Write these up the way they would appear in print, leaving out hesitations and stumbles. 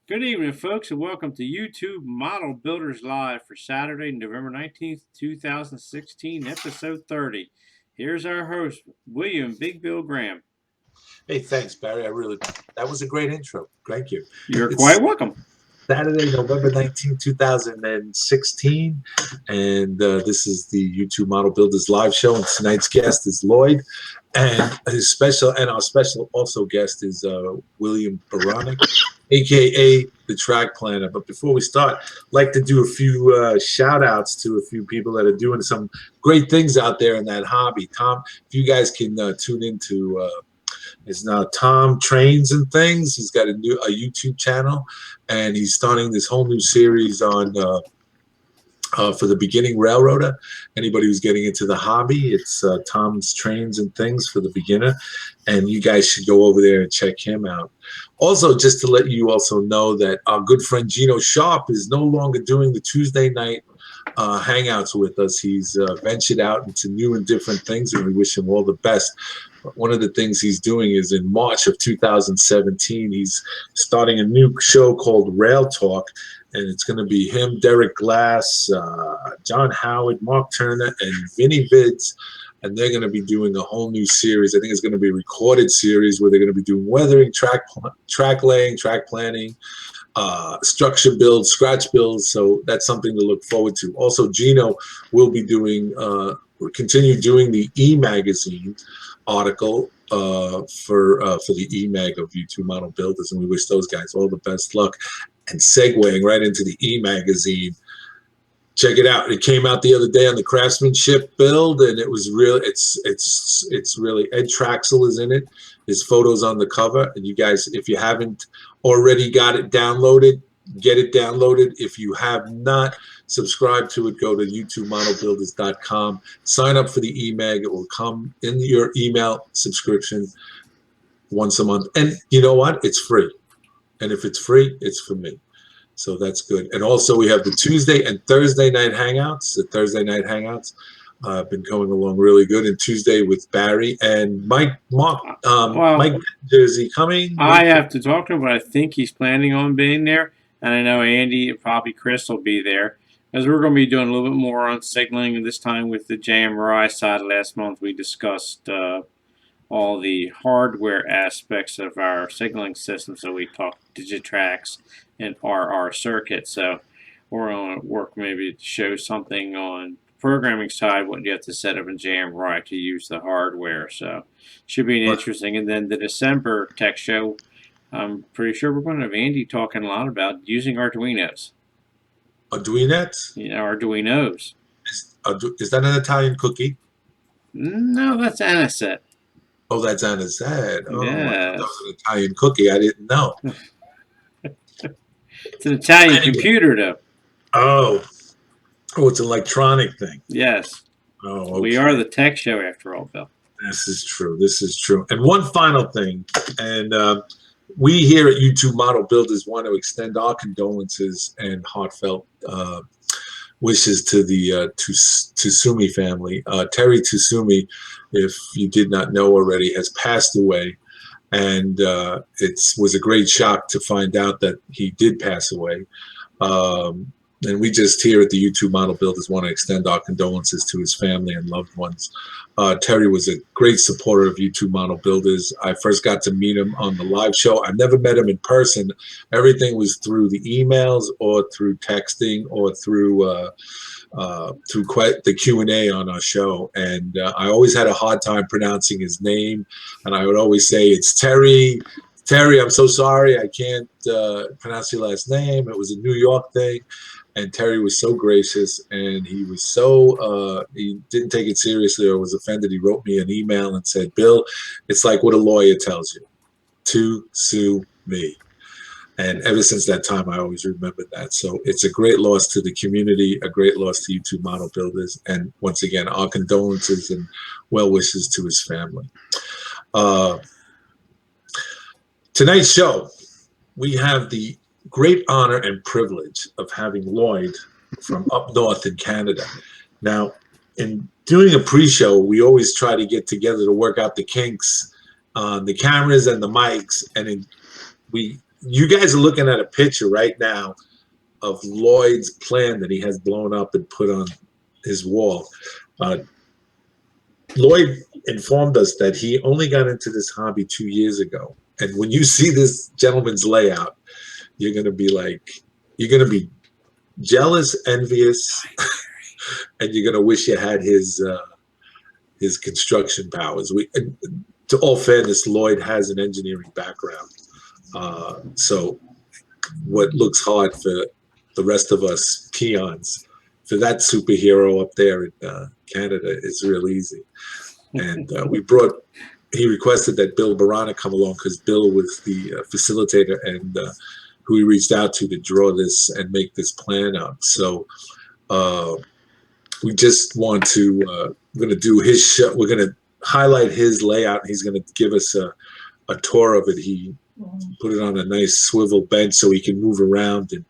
Good evening, folks, and welcome to YouTube Model Builders Live for Saturday, November 19th, 2016, episode 30. Here's our host, William Big Bill Graham. Hey, thanks, Barry. That was a great intro. Thank you. You're It's quite welcome. Saturday, November 19th, 2016, and this is the YouTube Model Builders Live Show, and tonight's guest is Lloyd, and our special also guest is William Beranek, aka the Track Planner. But before we start, I'd like to do a few shout outs to a few people that are doing some great things out there in that hobby. Tom, if you guys can tune into is now Tom Trains and Things. He's got a YouTube channel, and he's starting this whole new series on for the beginning railroader. Anybody who's getting into the hobby, it's Tom's Trains and Things for the beginner, and you guys should go over there and check him out. Also, just to let you also know that our good friend Gino Sharp is no longer doing the Tuesday night hangouts with us. He's ventured out into new and different things, and we wish him all the best. But one of the things he's doing is in March of 2017, he's starting a new show called Rail Talk, and it's going to be him, Derek Glass, John Howard, Mark Turner, and Vinny Vids, and they're going to be doing a whole new series. I think it's going to be a recorded series where they're going to be doing weathering, track laying, track planning, structure builds, scratch builds. So that's something to look forward to. Also, Gino will be doing, continue doing the e-magazine article for the e-mag of YouTube Model Builders, and we wish those guys all the best luck. And segueing right into the e-magazine, check it out. It came out the other day on the craftsmanship build, and it was really it's really Ed Traxel is in it. His photos on the cover, and you guys, if you haven't already got it downloaded, get it downloaded. If you have not subscribed to it, go to YouTubeModelBuilders.com. Sign up for the e-mag. It will come in your email subscription once a month. And you know what? It's free. And if it's free, it's for me. So that's good. And also we have the Tuesday and Thursday night hangouts. The Thursday night hangouts have been going along really good. And Tuesday with Barry and Mike. Mike, is he coming? I have to talk to him, but I think he's planning on being there. And I know Andy and probably Chris will be there, as we're going to be doing a little bit more on signaling this time with the JMRI side. Last month we discussed all the hardware aspects of our signaling system. So we talked Digitrax and RR circuit. So we're going to work maybe to show something on the programming side, what you have to set up in JMRI to use the hardware. So should be interesting. And then the December tech show, I'm pretty sure we're going to have Andy talking a lot about using Arduinos. Arduinos? Yeah, Arduinos. Is that an Italian cookie? No, that's anisette. Oh, that's anisette. Oh, yes. That was an Italian cookie. I didn't know. It's an Italian computer, though. Oh, it's an electronic thing. Yes. Oh, okay. We are the tech show after all, Bill. This is true. This is true. And one final thing, and we here at YouTube Model Builders want to extend our condolences and heartfelt wishes to the Tsumi family. Terry Tsumi, if you did not know already, has passed away, and it was a great shock to find out that he did pass away. And we just here at the YouTube Model Builders want to extend our condolences to his family and loved ones. Terry was a great supporter of YouTube Model Builders. I first got to meet him on the live show. I never met him in person. Everything was through the emails or through texting or through the Q&A on our show. And I always had a hard time pronouncing his name. And I would always say, it's Terry. Terry, I'm so sorry. I can't pronounce your last name. It was a New York thing. And Terry was so gracious, and he was so, he didn't take it seriously or was offended. He wrote me an email and said, Bill, it's like what a lawyer tells you, to sue me. And ever since that time, I always remembered that. So it's a great loss to the community, a great loss to YouTube Model Builders. And once again, our condolences and well wishes to his family. Tonight's show, we have the great honor and privilege of having Lloyd from up north in Canada. Now, in doing a pre-show, we always try to get together to work out the kinks on the cameras and the mics, and we you guys are looking at a picture right now of Lloyd's plan that he has blown up and put on his wall. Uh, Lloyd informed us that he only got into this hobby 2 years ago. And when you see this gentleman's layout, you're going to be like, you're going to be jealous, envious, and you're going to wish you had his construction powers. To all fairness, Lloyd has an engineering background. So what looks hard for the rest of us peons, for that superhero up there in Canada, is real easy. And he requested that Bill Beranek come along because Bill was the facilitator and who he reached out to draw this and make this plan up. So we just want to, we're going to do his show. We're going to highlight his layout. He's going to give us a tour of it. He put it on a nice swivel bench so he can move around and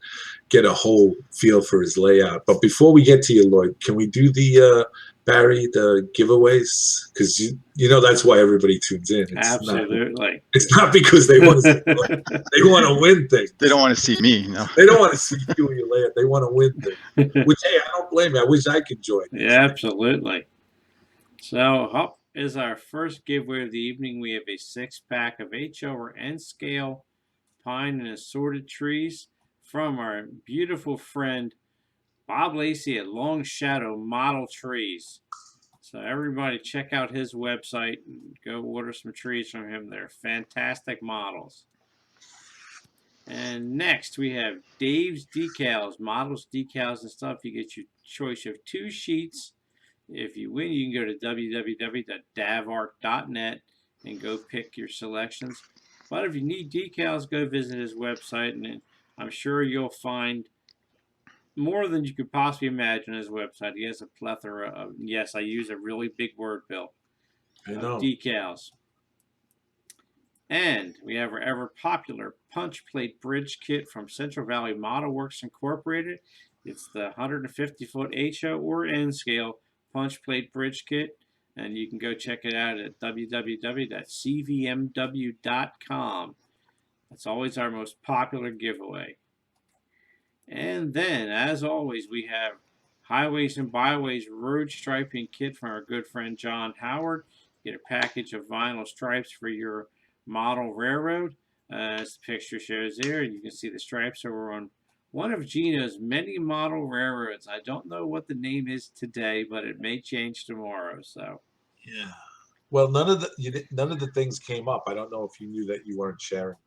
get a whole feel for his layout. But before we get to you, Lloyd, can we do the Barry, the giveaways? Because you know that's why everybody tunes in. Absolutely. It's not because they want to they want to win things. They don't want to see me. No. They don't want to see you and your layout. They want to win things. Which, hey, I don't blame you. I wish I could join. Yeah, absolutely. So up is our first giveaway of the evening. We have a 6-pack of HO or N scale pine and assorted trees from our beautiful friend Bob Lacey at Long Shadow Model Trees. So everybody check out his website and go order some trees from him. They're fantastic models. And next we have Dave's Decals, models, decals, and stuff. You get your choice of 2 sheets. If you win, you can go to www.davart.net and go pick your selections. But if you need decals, go visit his website, and I'm sure you'll find more than you could possibly imagine on his website. He has a plethora of, yes, I use a really big word, Bill, of decals. And we have our ever popular punch plate bridge kit from Central Valley Model Works Incorporated. It's the 150-foot HO or N scale punch plate bridge kit, and you can go check it out at www.cvmw.com. That's always our most popular giveaway. And then, as always, we have Highways and Byways road striping kit from our good friend John Howard. Get a package of vinyl stripes for your model railroad. As the picture shows there, you can see the stripes over on one of Gino's many model railroads. I don't know what the name is today, but it may change tomorrow. So, yeah. Well, none of the things came up. I don't know if you knew that you weren't sharing,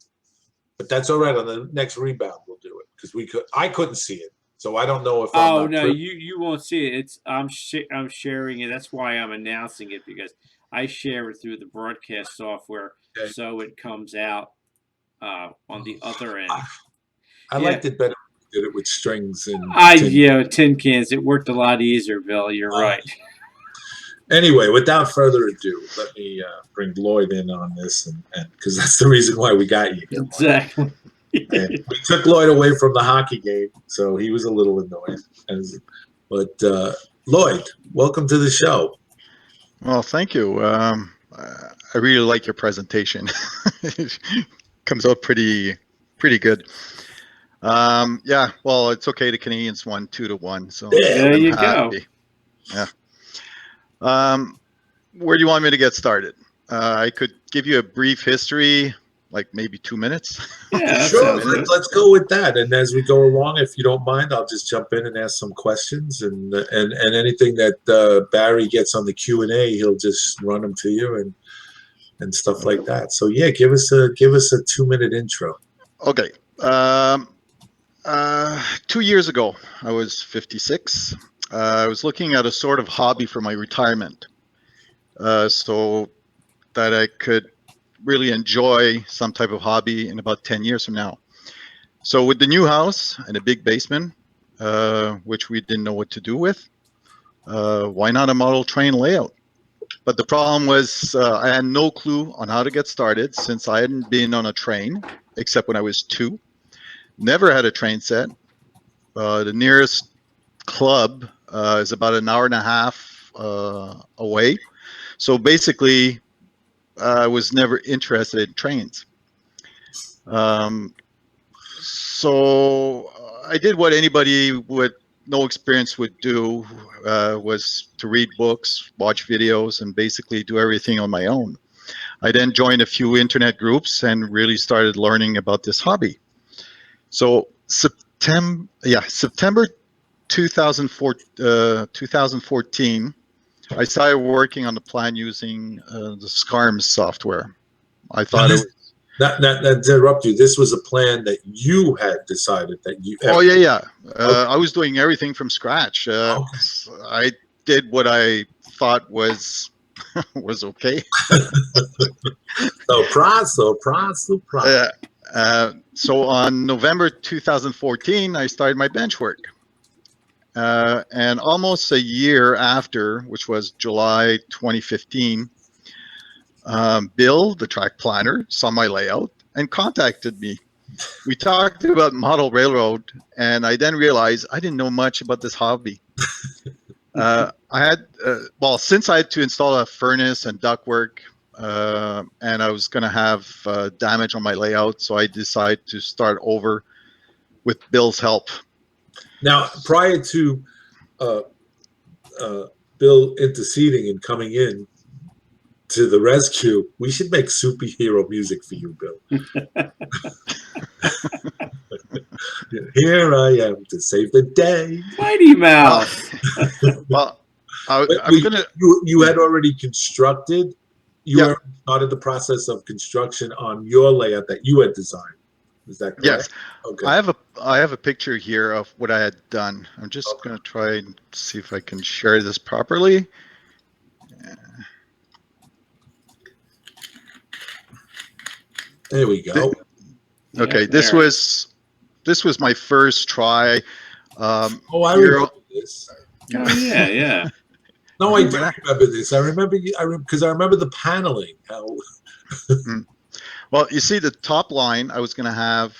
but that's all right. On the next rebound, we'll do it because I couldn't see it, so I don't know if. Oh no, you won't see it. I'm sharing it. That's why I'm announcing it, because I share it through the broadcast software, so it comes out on the other end. I liked it better when you did it with strings and tin cans. It worked a lot easier, Bill. You're right. Anyway, without further ado, let me bring Lloyd in on this, and because that's the reason why we got you here. Exactly. And we took Lloyd away from the hockey game, so he was a little annoyed. But Lloyd, welcome to the show. Well, thank you. I really like your presentation. It comes out pretty good. Yeah, well, it's okay. The Canadians won 2-1, so there you go. Yeah. Where do you want me to get started? I could give you a brief history, like maybe 2 minutes. Yeah, sure. Let's go with that. And as we go along, if you don't mind, I'll just jump in and ask some questions, and anything that Barry gets on the Q&A, he'll just run them to you and stuff like that. So yeah, give us a 2-minute intro. Okay. 2 years ago, I was 56. I was looking at a sort of hobby for my retirement, so that I could really enjoy some type of hobby in about 10 years from now. So with the new house and a big basement, which we didn't know what to do with, why not a model train layout? But the problem was I had no clue on how to get started, since I hadn't been on a train except when I was 2. Never had a train set. The nearest club is about an hour and a half away. So basically, I was never interested in trains. So I did what anybody with no experience would do, was to read books, watch videos, and basically do everything on my own. I then joined a few internet groups and really started learning about this hobby. So September 2014, I started working on the plan using the SCARMS software. I thought it was... Not interrupt you. This was a plan that you had decided that you. Oh yeah. Okay. I was doing everything from scratch. I did what I thought was okay. Surprise. So on November 2014, I started my bench work. And almost a year after, which was July 2015, Bill, the track planner, saw my layout and contacted me. We talked about model railroad, and I then realized I didn't know much about this hobby. I had, since I had to install a furnace and ductwork, and I was going to have damage on my layout, so I decided to start over with Bill's help. Now, prior to Bill interceding and coming in to the rescue, we should make superhero music for you, Bill. Here I am to save the day. Mighty Mouse. Well, you had already constructed. You already started the process of construction on your layout that you had designed. Is that correct? Yes. Okay. I have a picture here of what I had done. I'm just going to try and see if I can share this properly. There we go. Okay, this was my first try. I remember this. Oh yeah. No, I don't remember this. I remember because I remember the paneling. Well, you see the top line, I was going to have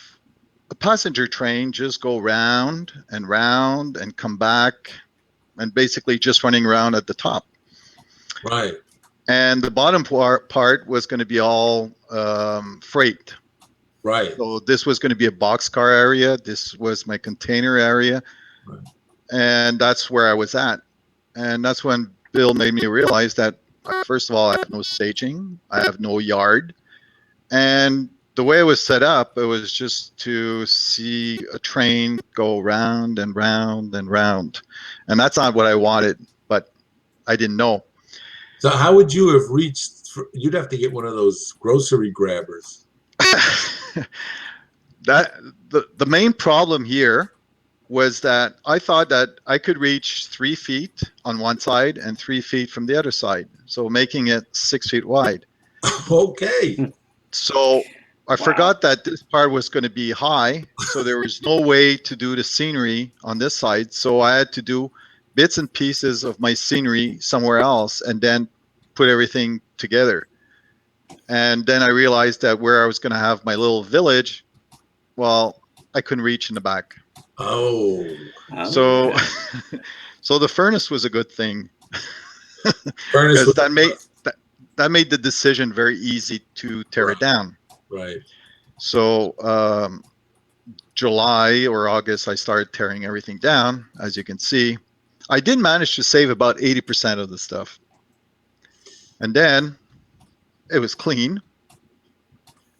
a passenger train just go round and round and come back, and basically just running around at the top. Right. And the bottom part was going to be all freight. Right. So this was going to be a boxcar area. This was my container area. Right. And that's where I was at. And that's when Bill made me realize that, first of all, I have no staging. I have no yard. And the way it was set up, it was just to see a train go round and round and round. And that's not what I wanted, but I didn't know. So how would you have reached? You'd have to get one of those grocery grabbers. The main problem here was that I thought that I could reach 3 feet on one side and 3 feet from the other side, so making it 6 feet wide. Okay. So I forgot that this part was going to be high, so there was no way to do the scenery on this side. So I had to do bits and pieces of my scenery somewhere else and then put everything together. And then I realized that where I was going to have my little village, well, I couldn't reach in the back. Oh. So so the furnace was a good thing. Furnace was that made the decision very easy to tear it down. Right. So July or August, I started tearing everything down. As you can see, I did manage to save about 80% of the stuff. And then it was clean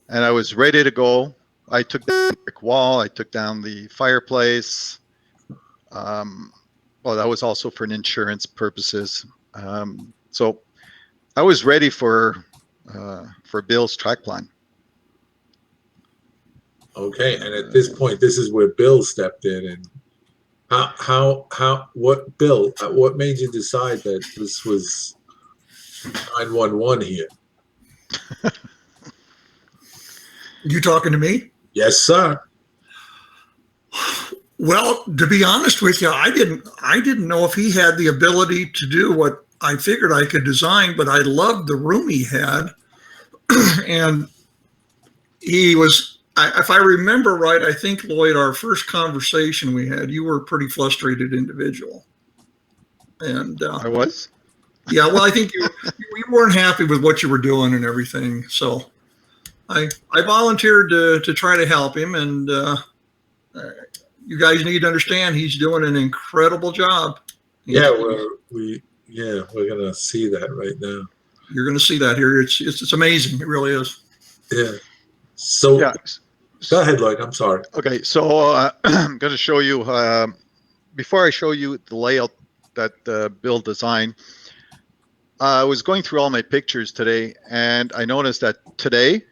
and I was ready to go. I took down the brick wall. I took down the fireplace. Well, that was also for insurance purposes. So I was ready for Bill's track plan. Okay, and at this point, this is where Bill stepped in. And what made you decide that this was 911 here? You talking to me? Yes, sir. Well, to be honest with you, I didn't know if he had the ability to do what I figured I could design, but I loved the room he had. And he was, if I remember right, I think, Lloyd, our first conversation we had, you were a pretty frustrated individual. And I was? Yeah, well, I think you weren't happy with what you were doing and everything. So I volunteered to try to help him, and you guys need to understand he's doing an incredible job. Yeah, we're gonna see that right now. You're going to see that here. It's amazing. It really is. Yeah. So Yeah. go ahead, Lloyd. I'm sorry. Okay, so I'm going to show you, before I show you the layout that Bill designed, I was going through all my pictures today, and I noticed that today,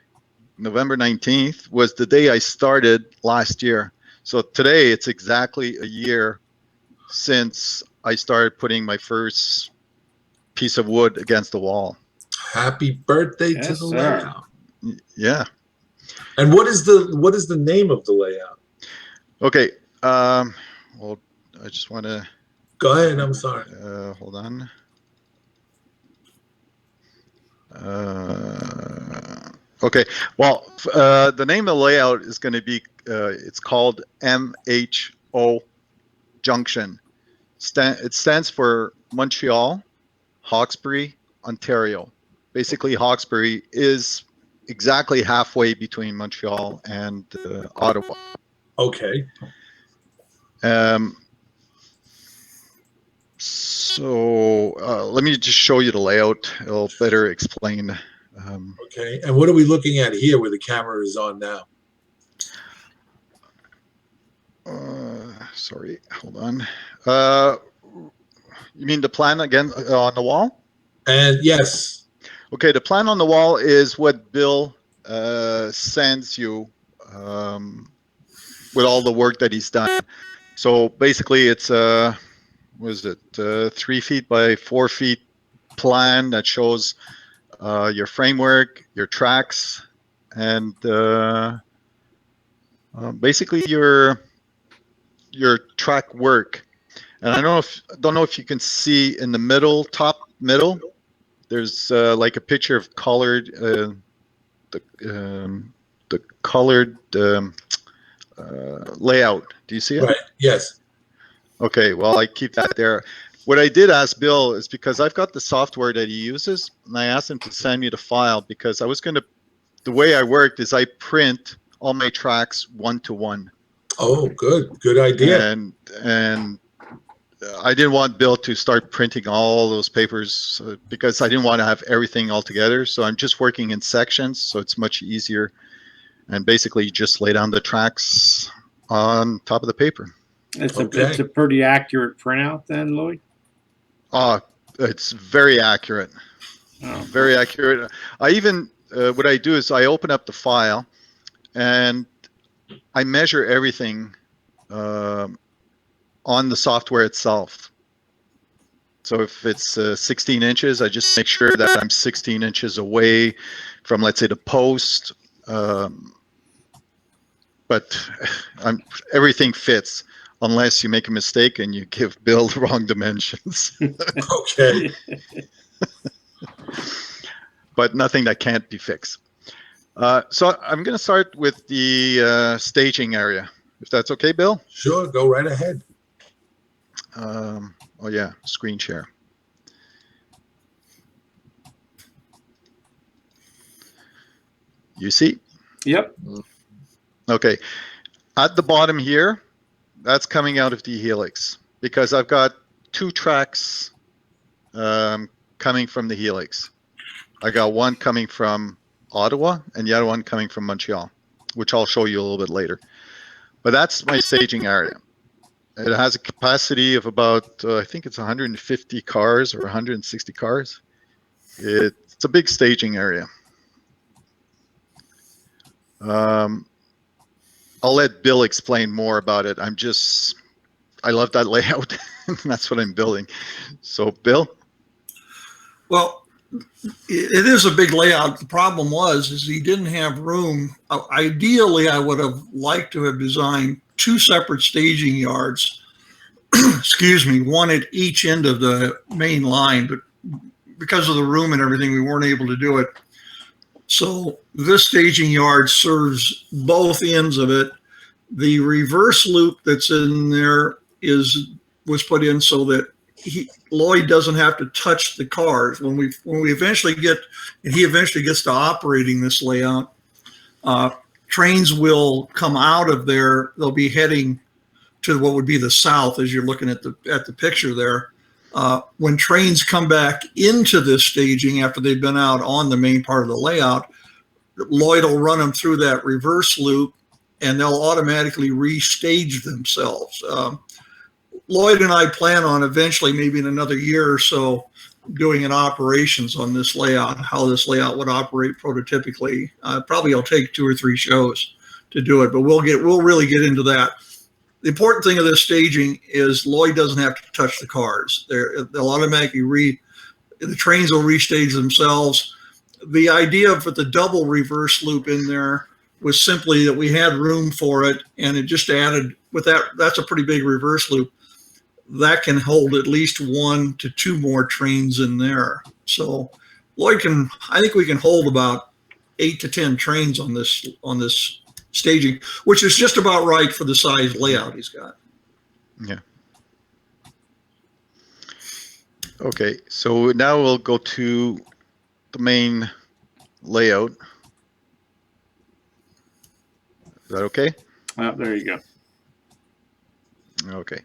November 19th, was the day I started last year. So today, it's exactly a year since I started putting my first piece of wood against the wall. Happy birthday to Yes, the sir. layout. Yeah. And what is the name of the layout? Okay. Well, I just want to. Go ahead. I'm sorry. Hold on. Okay. Well, the name of the layout is going to be. It's called MHO Junction. It stands for Montreal, Hawkesbury, Ontario. Basically, Hawkesbury is exactly halfway between Montreal and Ottawa. Okay. So let me just show you the layout. It'll better explain. Okay. And what are we looking at here where the camera is on now? Sorry, hold on. You mean the plan again on the wall? And yes. Okay, the plan on the wall is what Bill sends you with all the work that he's done. So basically, it's what is it? 3 feet by 4 feet plan that shows your framework, your tracks, and basically your track work. And I don't know if you can see in the top middle. There's like a picture of colored the colored layout. Do you see it? Right. Yes. Okay. Well, I keep that there. What I did ask Bill is because I've got the software that he uses, and I asked him to send me the file because I was going to. The way I worked is I print all my tracks 1-to-1. Oh, good. Good idea. And I didn't want Bill to start printing all those papers because I didn't want to have everything all together. So I'm just working in sections, so it's much easier. And basically, you just lay down the tracks on top of the paper. It's Okay. a pretty accurate printout then, Lloyd? It's very accurate. Oh. Very accurate. I even, what I do is I open up the file and I measure everything on the software itself. So if it's 16 inches, I just make sure that I'm 16 inches away from, let's say, the post. But everything fits unless you make a mistake and you give Bill the wrong dimensions. Okay. But nothing that can't be fixed. So I'm going to start with the staging area, if that's okay, Bill. Sure. Go right ahead. Oh yeah, screen share. You see? Yep. Okay. At the bottom here, that's coming out of the helix because I've got 2 tracks coming from the helix. I got one coming from Ottawa and the other one coming from Montreal, which I'll show you a little bit later. But that's my staging area. It has a capacity of about, I think it's 150 cars or 160 cars. It's a big staging area. I'll let Bill explain more about it. I love that layout. That's what I'm building. So, Bill? Well, it is a big layout. The problem is he didn't have room. Ideally, I would have liked to have designed 2 separate staging yards. Excuse me, one at each end of the main line, but because of the room and everything, we weren't able to do it. So this staging yard serves both ends of it. The reverse loop that's in there was put in so that Lloyd doesn't have to touch the cars when we eventually get, and he eventually gets to operating this layout. trains will come out of there. They'll be heading to what would be the south, as you're looking at the picture there. When trains come back into this staging after they've been out on the main part of the layout, Lloyd will run them through that reverse loop, and they'll automatically restage themselves. Lloyd and I plan on eventually, maybe in another year or so, doing an operations on this layout, how this layout would operate prototypically. Probably it'll take 2 or 3 shows to do it, but we'll really get into that. The important thing of this staging is Lloyd doesn't have to touch the cars. They'll automatically the trains will restage themselves. The idea for the double reverse loop in there was simply that we had room for it, and it just added with that's a pretty big reverse loop. That can hold at least 1 to 2 more trains in there. So Lloyd I think we can hold about 8 to 10 trains on this staging, which is just about right for the size layout he's got. Yeah. Okay, so now we'll go to the main layout. Is that okay? There you go. Okay.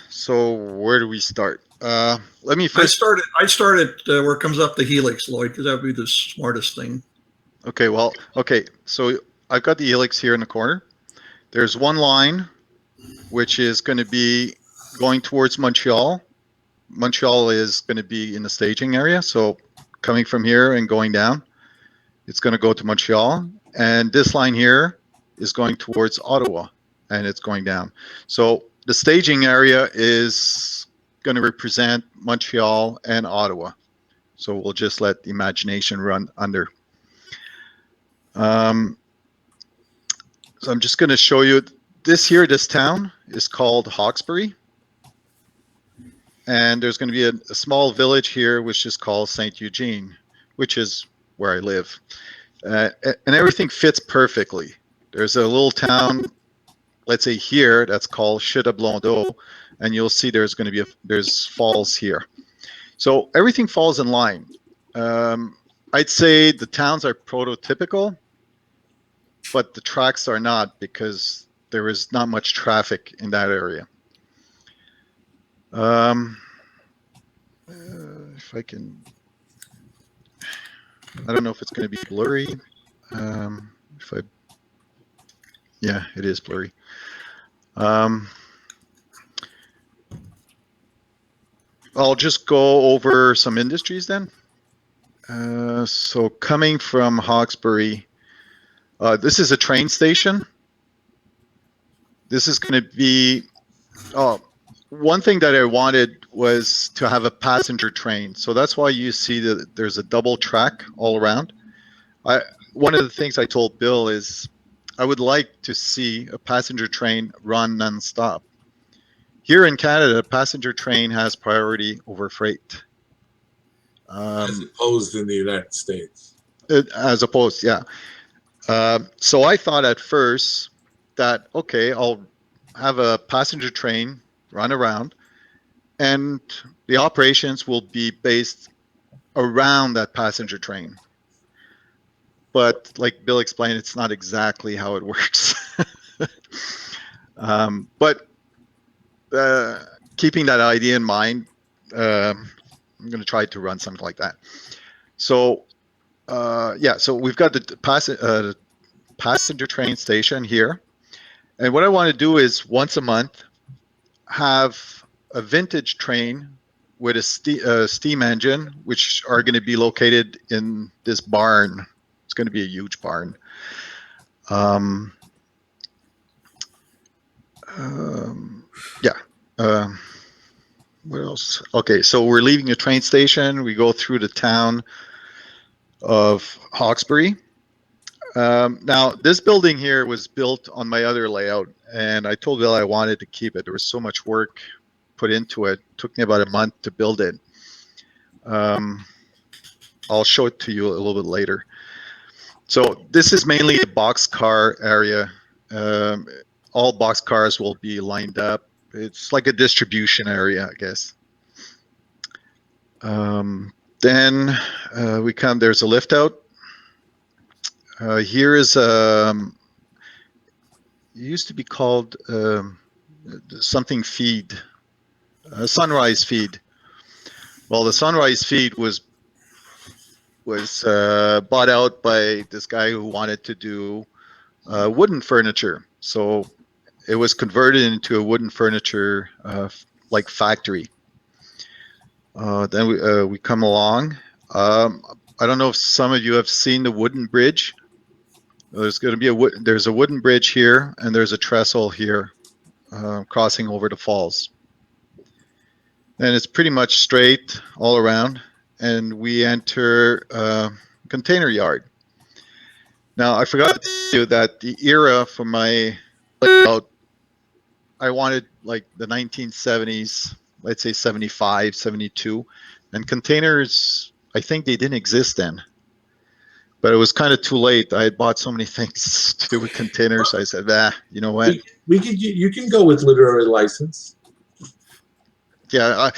So where do we start? Let me first. I started where it comes up the helix, Lloyd, because that would be the smartest thing. Okay. Well. Okay. So I've got the helix here in the corner. There's one line, which is going to be going towards Montreal. Montreal is going to be in the staging area. So coming from here and going down, it's going to go to Montreal. And this line here is going towards Ottawa, and it's going down. So the staging area is going to represent Montreal and Ottawa. So we'll just let the imagination run under. So I'm just going to show you this town is called Hawkesbury. And there's going to be a small village here, which is called St. Eugene, which is where I live. And everything fits perfectly. There's a little town, let's say here, that's called Chute-à-Blondeau, and you'll see there's going to be there's falls here. So everything falls in line. I'd say the towns are prototypical, but the tracks are not, because there is not much traffic in that area. If I can, I don't know if it's going to be blurry. Yeah, it is blurry. I'll just go over some industries then. So coming from Hawkesbury, this is a train station. This is going to be, one thing that I wanted was to have a passenger train. So that's why you see that there's a double track all around. One of the things I told Bill is I would like to see a passenger train run nonstop. Here in Canada, a passenger train has priority over freight. As opposed in the United States. As opposed, yeah. So I thought at first that, okay, I'll have a passenger train run around, and the operations will be based around that passenger train. But like Bill explained, it's not exactly how it works. But keeping that idea in mind, I'm going to try to run something like that. So yeah, so we've got the passenger train station here. And what I want to do is once a month have a vintage train with a steam engine, which are going to be located in this barn. It's going to be a huge barn. Yeah. What else? Okay, so we're leaving the train station. We go through the town of Hawkesbury. Now, this building here was built on my other layout, and I told Bill I wanted to keep it. There was so much work put into it. It took me about a month to build it. I'll show it to you a little bit later. So this is mainly a boxcar area. All boxcars will be lined up. It's like a distribution area, I guess. Then we come, there's a lift out. Here is it used to be called something feed, sunrise feed. Well, the sunrise feed was bought out by this guy who wanted to do wooden furniture. So it was converted into a wooden furniture like factory. Then we come along. I don't know if some of you have seen the wooden bridge. There's going to be there's a wooden bridge here, and there's a trestle here crossing over the falls. And it's pretty much straight all around. And we enter container yard. Now, I forgot to tell you that the era for my layout, I wanted like the 1970s, let's say 75, 72. And containers, I think they didn't exist then. But it was kind of too late. I had bought so many things to do with containers. I said, you know what? You can go with literary license. Yeah,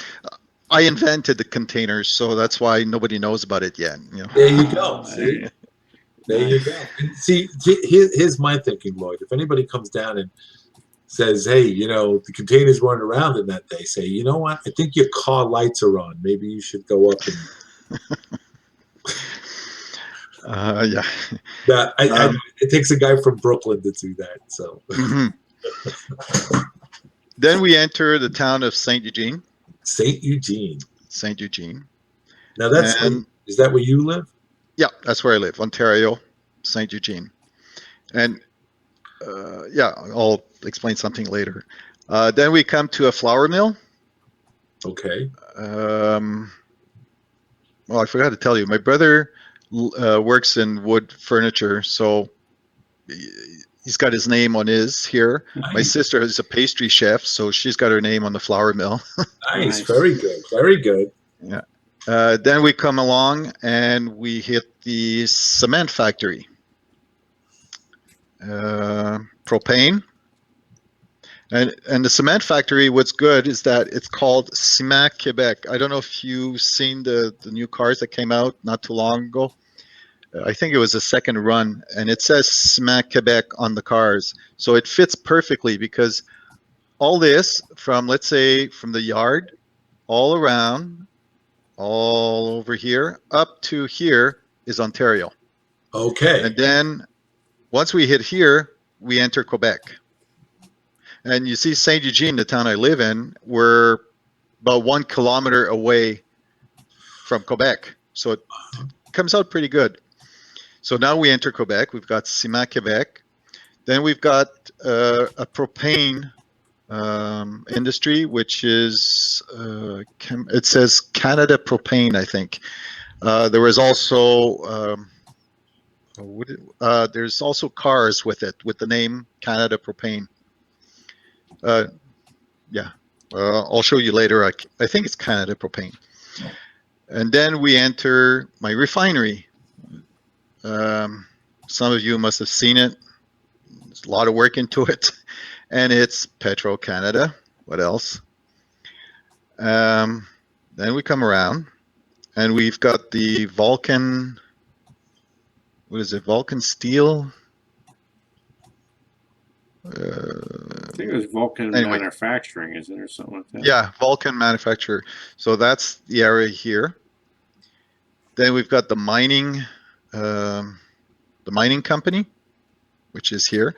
I invented the containers, so that's why nobody knows about it yet. You know? There you go. See? There you go. And see, here's my thinking, Lloyd. If anybody comes down and says, hey, you know, the containers weren't around in that day, say, you know what? I think your car lights are on. Maybe you should go up and... Yeah. Yeah, it takes a guy from Brooklyn to do that. So. Then we enter the town of St. Eugene. St. Eugene. St. Eugene. Now is that where you live? Yeah, that's where I live, Ontario, St. Eugene. And yeah, I'll explain something later. Then we come to a flour mill. Okay. Well, I forgot to tell you, my brother works in wood furniture, so he's got his name on his here. Nice. My sister is a pastry chef, so she's got her name on the flour mill. Nice, very good, very good. Yeah. Then we come along and we hit the cement factory. Propane. And the cement factory, what's good is that it's called Ciment Quebec. I don't know if you've seen the new cars that came out not too long ago. I think it was a second run, and it says Ciment Quebec on the cars. So it fits perfectly because all this from, let's say, from the yard, all around, all over here, up to here is Ontario. Okay. And then once we hit here, we enter Quebec. And you see St. Eugene, the town I live in, we're about 1 kilometer away from Quebec. So it comes out pretty good. So now we enter Quebec. We've got Ciment Quebec. Then we've got a propane industry, which is, it says Canada Propane, I think. There was also, there's also cars with it, with the name Canada Propane. Yeah, I'll show you later. I think it's Canada Propane. And then we enter my refinery. Some of you must have seen it. There's a lot of work into it. And it's Petro-Canada. What else? Then we come around and we've got the Vulcan, what is it, Vulcan Steel? I think it was Vulcan Manufacturing, isn't there, something like that? Yeah, Vulcan Manufacturer. So that's the area here. Then we've got the mining company, which is here.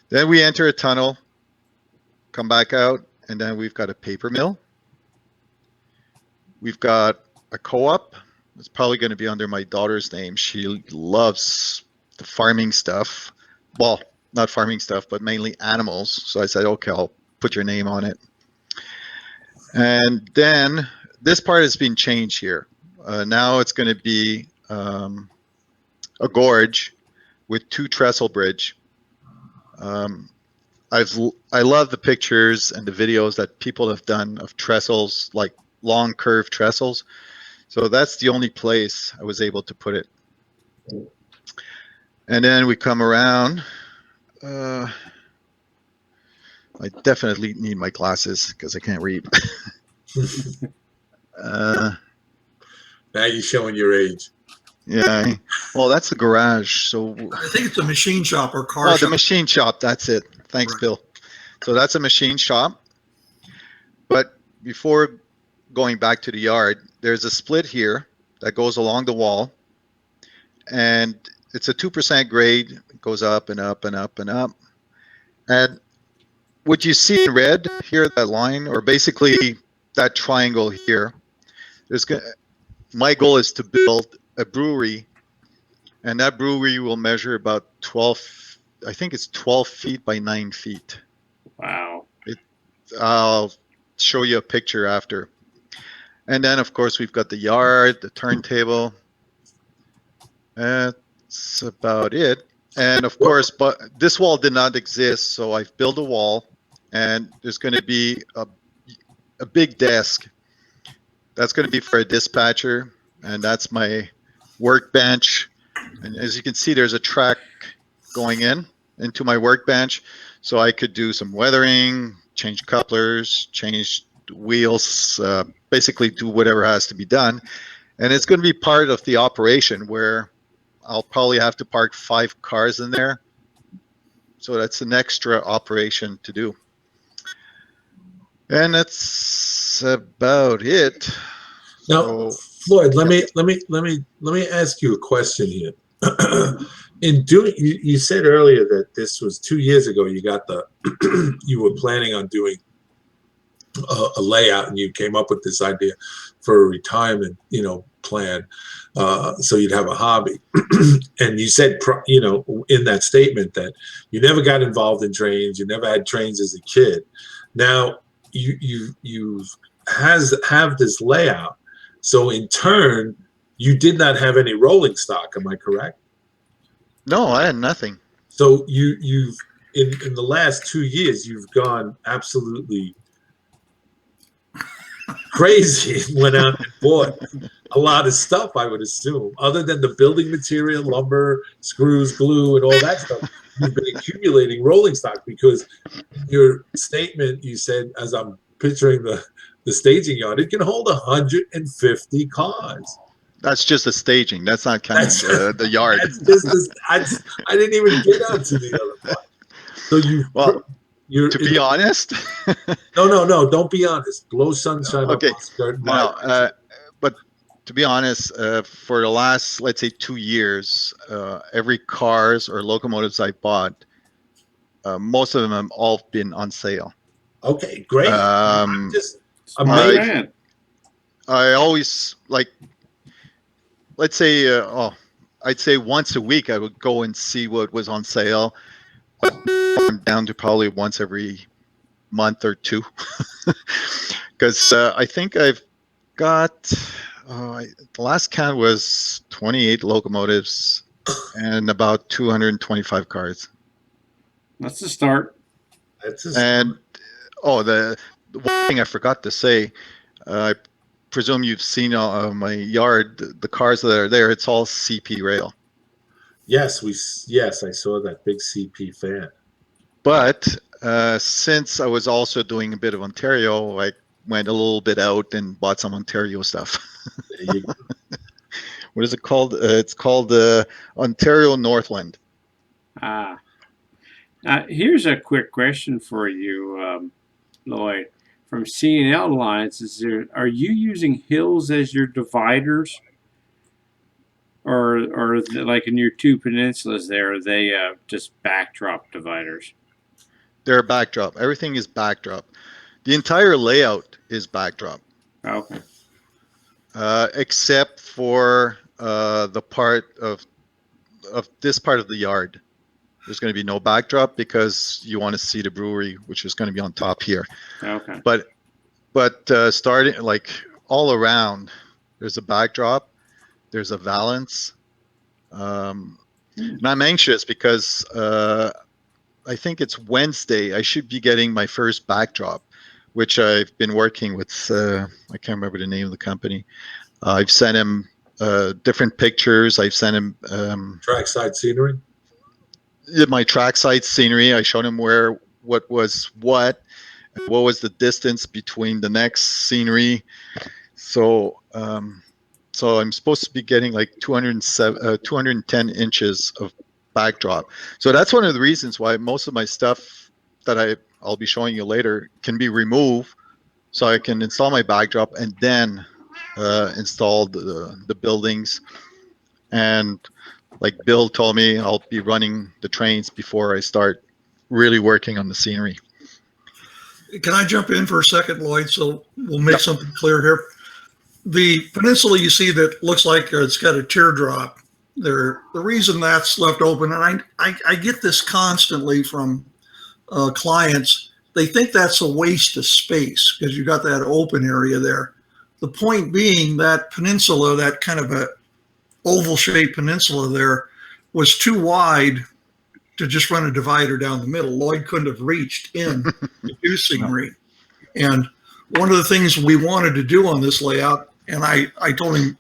Then we enter a tunnel, come back out, and then we've got a paper mill. We've got a co-op. It's probably going to be under my daughter's name. She loves the farming stuff. Well, not farming stuff, but mainly animals. So I said, okay, I'll put your name on it. And then this part has been changed here. Now it's going to be a gorge with 2 trestle bridge. I love the pictures and the videos that people have done of trestles, like long curved trestles. So that's the only place I was able to put it. And then we come around. I definitely need my glasses because I can't read. Now you're showing your age. Yeah. Well, that's the garage. So, I think it's a machine shop or car oh, the shop. machine shop. That's it. Thanks, Right. Bill. So that's a machine shop. But before going back to the yard, there's a split here that goes along the wall, and it's a 2% grade. It goes up and up and up and up. And what you see in red here, that line, or basically that triangle here, my goal is to build a brewery, and that brewery will measure about 12, I think it's 12 feet by 9 feet. Wow. I'll show you a picture after. And then, of course, we've got the yard, the turntable. That's about it. And of course, but this wall did not exist, so I've built a wall, and there's going to be a big desk. That's going to be for a dispatcher, and that's my workbench. And as you can see, there's a track going into my workbench, so I could do some weathering, change couplers, change wheels, basically do whatever has to be done. And it's going to be part of the operation where I'll probably have to park 5 cars in there. So that's an extra operation to do. And that's about it. Now, So, Floyd, let me ask you a question here. In doing, you said earlier that this was 2 years ago. You got the, you were planning on doing a layout, and you came up with this idea for a retirement, plan. So you'd have a hobby, and you said, in that statement that you never got involved in trains, you never had trains as a kid. Now you have this layout, so in turn, you did not have any rolling stock. Am I correct? no, I had nothing. So you've in the last 2 years, you've gone absolutely crazy, went out and bought a lot of stuff, I would assume, other than the building material, lumber, screws, glue, and all that stuff. You've been accumulating rolling stock, because in your statement, you said, as I'm picturing the staging yard, it can hold 150 cars. That's just the staging. That's not counting the yard. That's just I didn't even get onto the other part. So Well, you're to be honest, no, don't be honest. Blow sunshine up okay, my skirt. no, but to be honest, for the last, let's say, 2 years, every cars or locomotives I bought, most of them have all been on sale. Okay, great. I'm just Smart amazed. man. I always, like, let's say, I'd say once a week I would go and see what was on sale. I'm down to probably once every month or two, because I think I've got, the last count was 28 locomotives and about 225 cars. That's a start. And the one thing I forgot to say, I presume you've seen my yard, the cars that are there, it's all CP rail. Yes, I saw that big CP fan. But since I was also doing a bit of Ontario, I went a little bit out and bought some Ontario stuff. There you go. What is it called? It's called Ontario Northland. Here's a quick question for you, Lloyd. From C&L lines, are you using hills as your dividers, or like in your 2 peninsulas there, are they just backdrop dividers? They're backdrop. Everything is backdrop. The entire layout is backdrop. Okay. Except for the part of this part of the yard. There's going to be no backdrop because you want to see the brewery, which is going to be on top here. Okay. But starting, like, all around, there's a backdrop, there's a valance. And I'm anxious because I think it's Wednesday. I should be getting my first backdrop, which I've been working with. I can't remember the name of the company. I've sent him different pictures. I've sent him Trackside scenery. my trackside scenery. I showed him what was the distance between the next scenery. So So I'm supposed to be getting like 210 inches of backdrop. So that's one of the reasons why most of my stuff that I'll be showing you later can be removed, so I can install my backdrop and then install the buildings. And like Bill told me, I'll be running the trains before I start really working on the scenery. Can I jump in for a second, Lloyd? So we'll make something clear here. The peninsula you see that looks like it's got a teardrop there. The reason that's left open, and I get this constantly from clients, they think that's a waste of space because you got that open area there. The point being that peninsula, that kind of a oval-shaped peninsula there, was too wide to just run a divider down the middle. Lloyd couldn't have reached in to do scenery. And one of the things we wanted to do on this layout, and I told him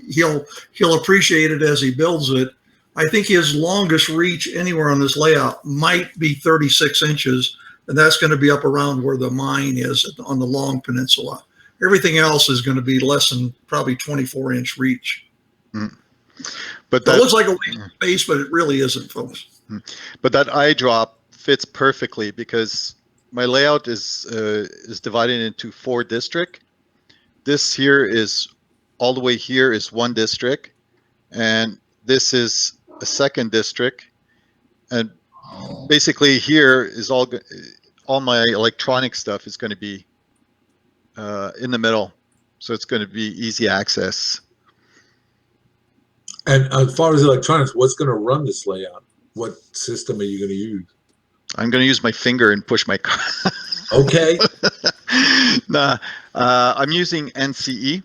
he'll appreciate it as he builds it, I think his longest reach anywhere on this layout might be 36 inches, and that's going to be up around where the mine is on the long peninsula. Everything else is going to be less than probably 24-inch reach. Mm. But that looks like a waste of space, but it really isn't, folks. But that eye drop fits perfectly because my layout is divided into 4 districts. This here is all the way here is 1 district, and this is a 2nd district, and basically here is all my electronic stuff is going to be in the middle, so it's going to be easy access. And as far as electronics, what's going to run this layout? What system are you going to use? I'm going to use my finger and push my car. Okay. Nah, I'm using NCE.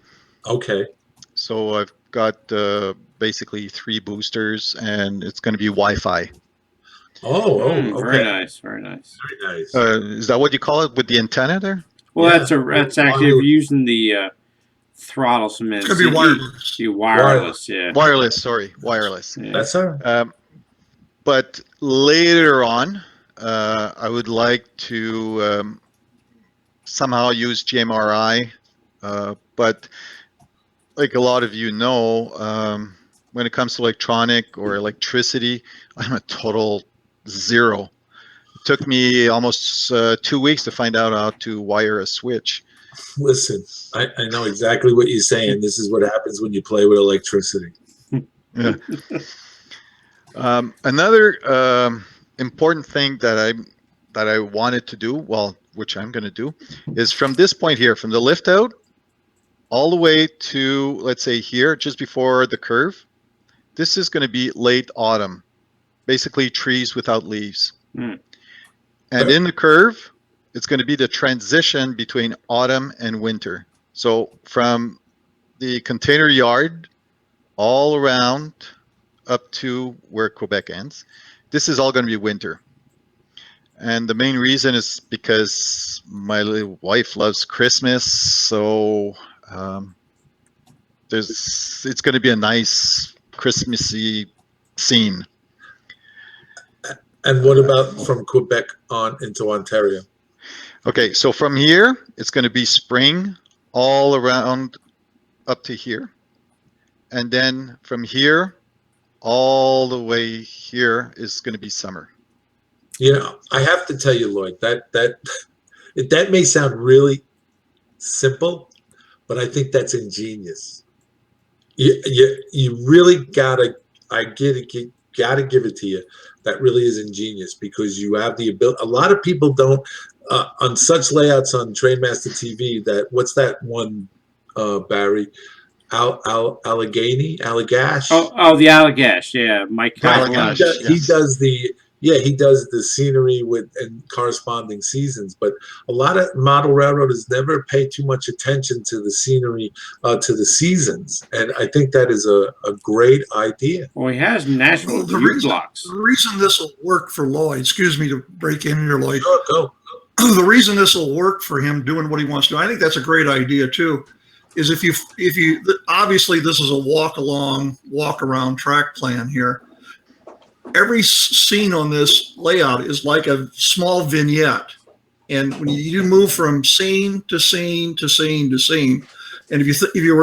Okay. So I've got basically 3 boosters, and it's going to be Wi-Fi. Okay. Very nice, very nice. Very nice. Is that what you call it with the antenna there? Well, Yeah. that's actually, if you're using the throttle cement. It's going to be wireless. Wireless, yeah. Wireless, sorry, wireless. Yeah. That's all right. But later on, I would like to somehow use GMRI, but like a lot of you know, when it comes to electronic or electricity, I'm a total zero. It took me almost 2 weeks to find out how to wire a switch. Listen, I know exactly what you're saying. This is what happens when you play with electricity. Yeah. Another important thing that I wanted to do, well, which I'm going to do, is from this point here, from the lift out, all the way to, let's say here, just before the curve. This is going to be late autumn, basically trees without leaves. Mm. And in the curve, it's going to be the transition between autumn and winter. So from the container yard all around up to where Quebec ends, this is all going to be winter. And the main reason is because my wife loves Christmas, so it's going to be a nice Christmassy scene. And what about from Quebec on into Ontario? Okay, so from here, it's going to be spring all around up to here. And then from here, all the way here is going to be summer. You know, I have to tell you, Lloyd, that may sound really simple, but I think that's ingenious. You really gotta give it to you. That really is ingenious because you have the ability. A lot of people don't on such layouts on Trainmaster TV. That what's that one, Barry? Allagash. Oh, the Allagash, yeah, Mike. Allagash. He does the scenery with and corresponding seasons, but a lot of model railroaders never pay too much attention to the scenery, to the seasons, and I think that is a great idea. Well, he has national view blocks. The reason this will work for Lloyd, excuse me to break in here, Lloyd. Sure, go. The reason this will work for him doing what he wants to do, I think that's a great idea too, is if you obviously this is a walk around track plan here. Every scene on this layout is like a small vignette. And when you move from scene to scene to scene to scene, And if you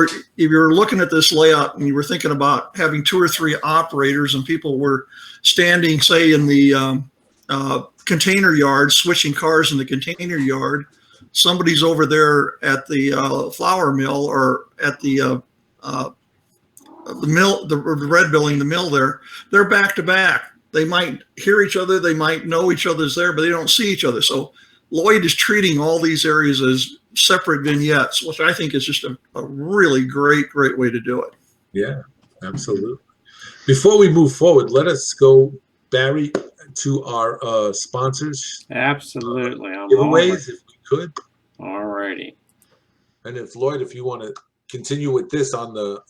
were looking at this layout and you were thinking about having 2 or 3 operators and people were standing, say, in the container yard, switching cars in the container yard, somebody's over there at the flour mill or at the mill, the red building, the mill there, they're back to back. They might hear each other, they might know each other's there, but they don't see each other. So Lloyd is treating all these areas as separate vignettes, which I think is just a really great way to do it. Yeah, absolutely. Before we move forward, let us go, Barry, to our sponsors. Absolutely. I'm Giveaways, if we could. all righty. And if Lloyd, if you want to continue with this on the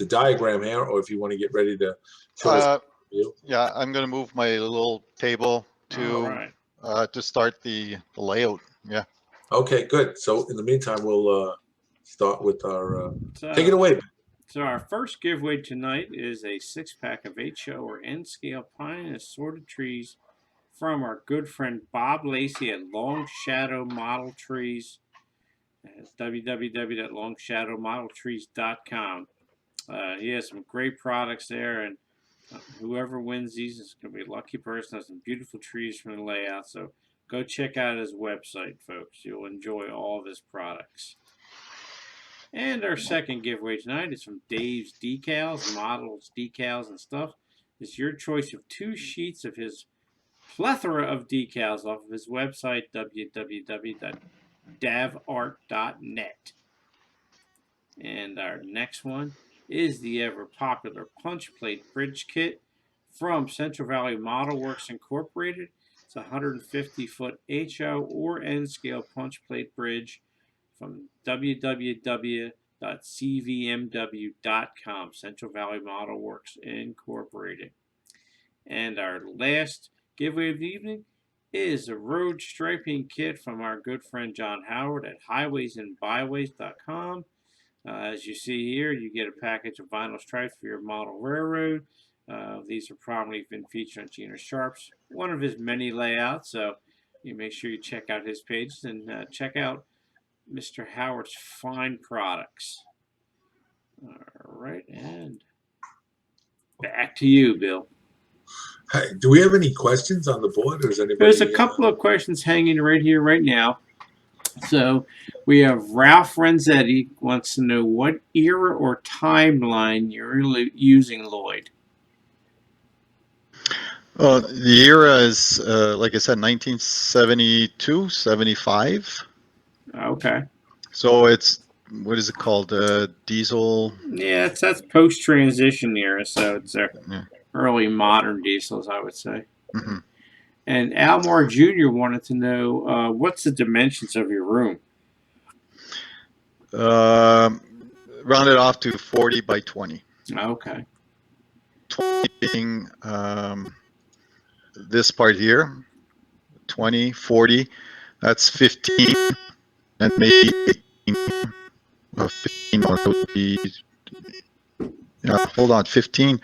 diagram here, or if you want to get ready to show us. Yeah, I'm going to move my little table All right. to start the layout. Yeah. Okay, good. So in the meantime, we'll start with our. So, take it away. So our first giveaway tonight is a 6-pack of HO or N-scale pine and assorted trees from our good friend Bob Lacey at Long Shadow Model Trees. www.longshadowmodeltrees.com. He has some great products there, and whoever wins these is going to be a lucky person. Has some beautiful trees from the layout. So go check out his website, folks. You'll enjoy all of his products. And our second giveaway tonight is from Dave's Decals, Models, Decals, and stuff. It's your choice of 2 sheets of his plethora of decals off of his website, www.davart.net. And our next one is the ever-popular Punch Plate Bridge Kit from Central Valley Model Works Incorporated. It's a 150-foot HO or N-scale punch plate bridge from www.cvmw.com, Central Valley Model Works Incorporated. And our last giveaway of the evening is a road striping kit from our good friend John Howard at highwaysandbyways.com. As you see here, you get a package of vinyl stripes for your model railroad. These are probably been featured on Gina Sharp's, one of his many layouts, so you make sure you check out his pages and check out Mr. Howard's fine products. All right, and back to you, Bill. Hey, do we have any questions on the board, or is anybody? There's a couple of questions hanging right here, right now. So we have Ralph Renzetti wants to know what era or timeline you're using, Lloyd. The era is, like I said, 1972, 75. Okay. So it's, what is it called? Diesel. Yeah, that's post-transition era, so it's Yeah. early modern diesels, I would say. Mm-hmm. And Almar Jr. wanted to know what's the dimensions of your room? Rounded off to 40 by 20. Okay. 20 being this part here, 20, 40, that's 15, and maybe 18. Well, 15 would be, yeah, hold on, 15.